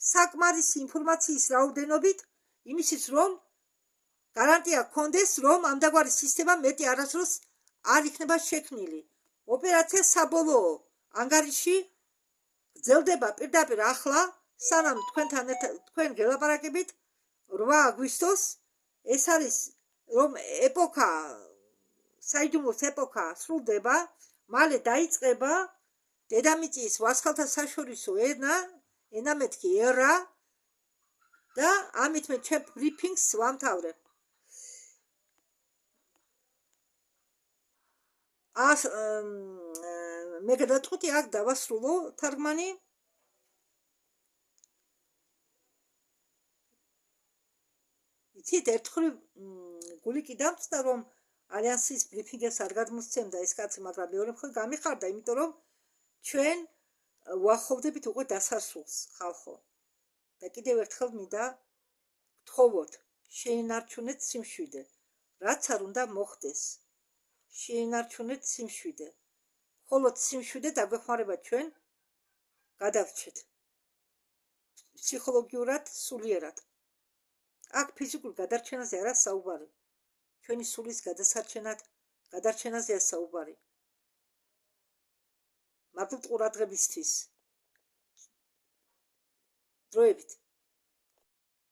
საკმარისი ინფორმაციის რაოდენობით, იმისთვის რომ გარანტია გქონდეს, რომ ამდაგვარი სისტემა მეტი არასდროს არ იქნება შექმნილი. ოპერაცია საბოლოო ანგარიში გრძელდება პირდაპირ ახლა, სანამ თქვენ გელაპარაკებით 8 აგვისტოს. ეს არის რომ ეპოქა, საიდუმლოს ეპოქა სრულდება, მალე დაიწყება დედამიწის ვარსკვლავთა საშორისო ენა მეთქი ერა და ამით მე ჩემ ბრიფინგს ვამთავრებ. მე გადაწყვეტი აქ დავასრულო თარგმანი. იცით, ერთხელ გული კი დამწდა, რომ ალიანსის ბრიფინგს არ გადმოსცემდა ეს კაცი, მაგრამ მეორე მხრივ გამიხარდა, იმიტომ რომ ჩვენ ვახოვდებით უკვე დასასრულს, ხალხო. და კიდევ ერთხელ მინდა გთხოვოთ, შეინარჩუნეთ სიმშვიდე, რაც არ უნდა მოხდეს. შეინარჩუნეთ სიმშვიდე. მხოლოდ სიმშვიდე დაგვეხმარება ჩვენ გადავრჩეთ ფსიქოლოგიურად, სულიერად. აქ ფიზიკურ გადარჩენაზე არა საუბარი. ჩვენი სულის გადარჩენაზეა საუბარი. მადლობთ ყურადღებისთვის. დროებით.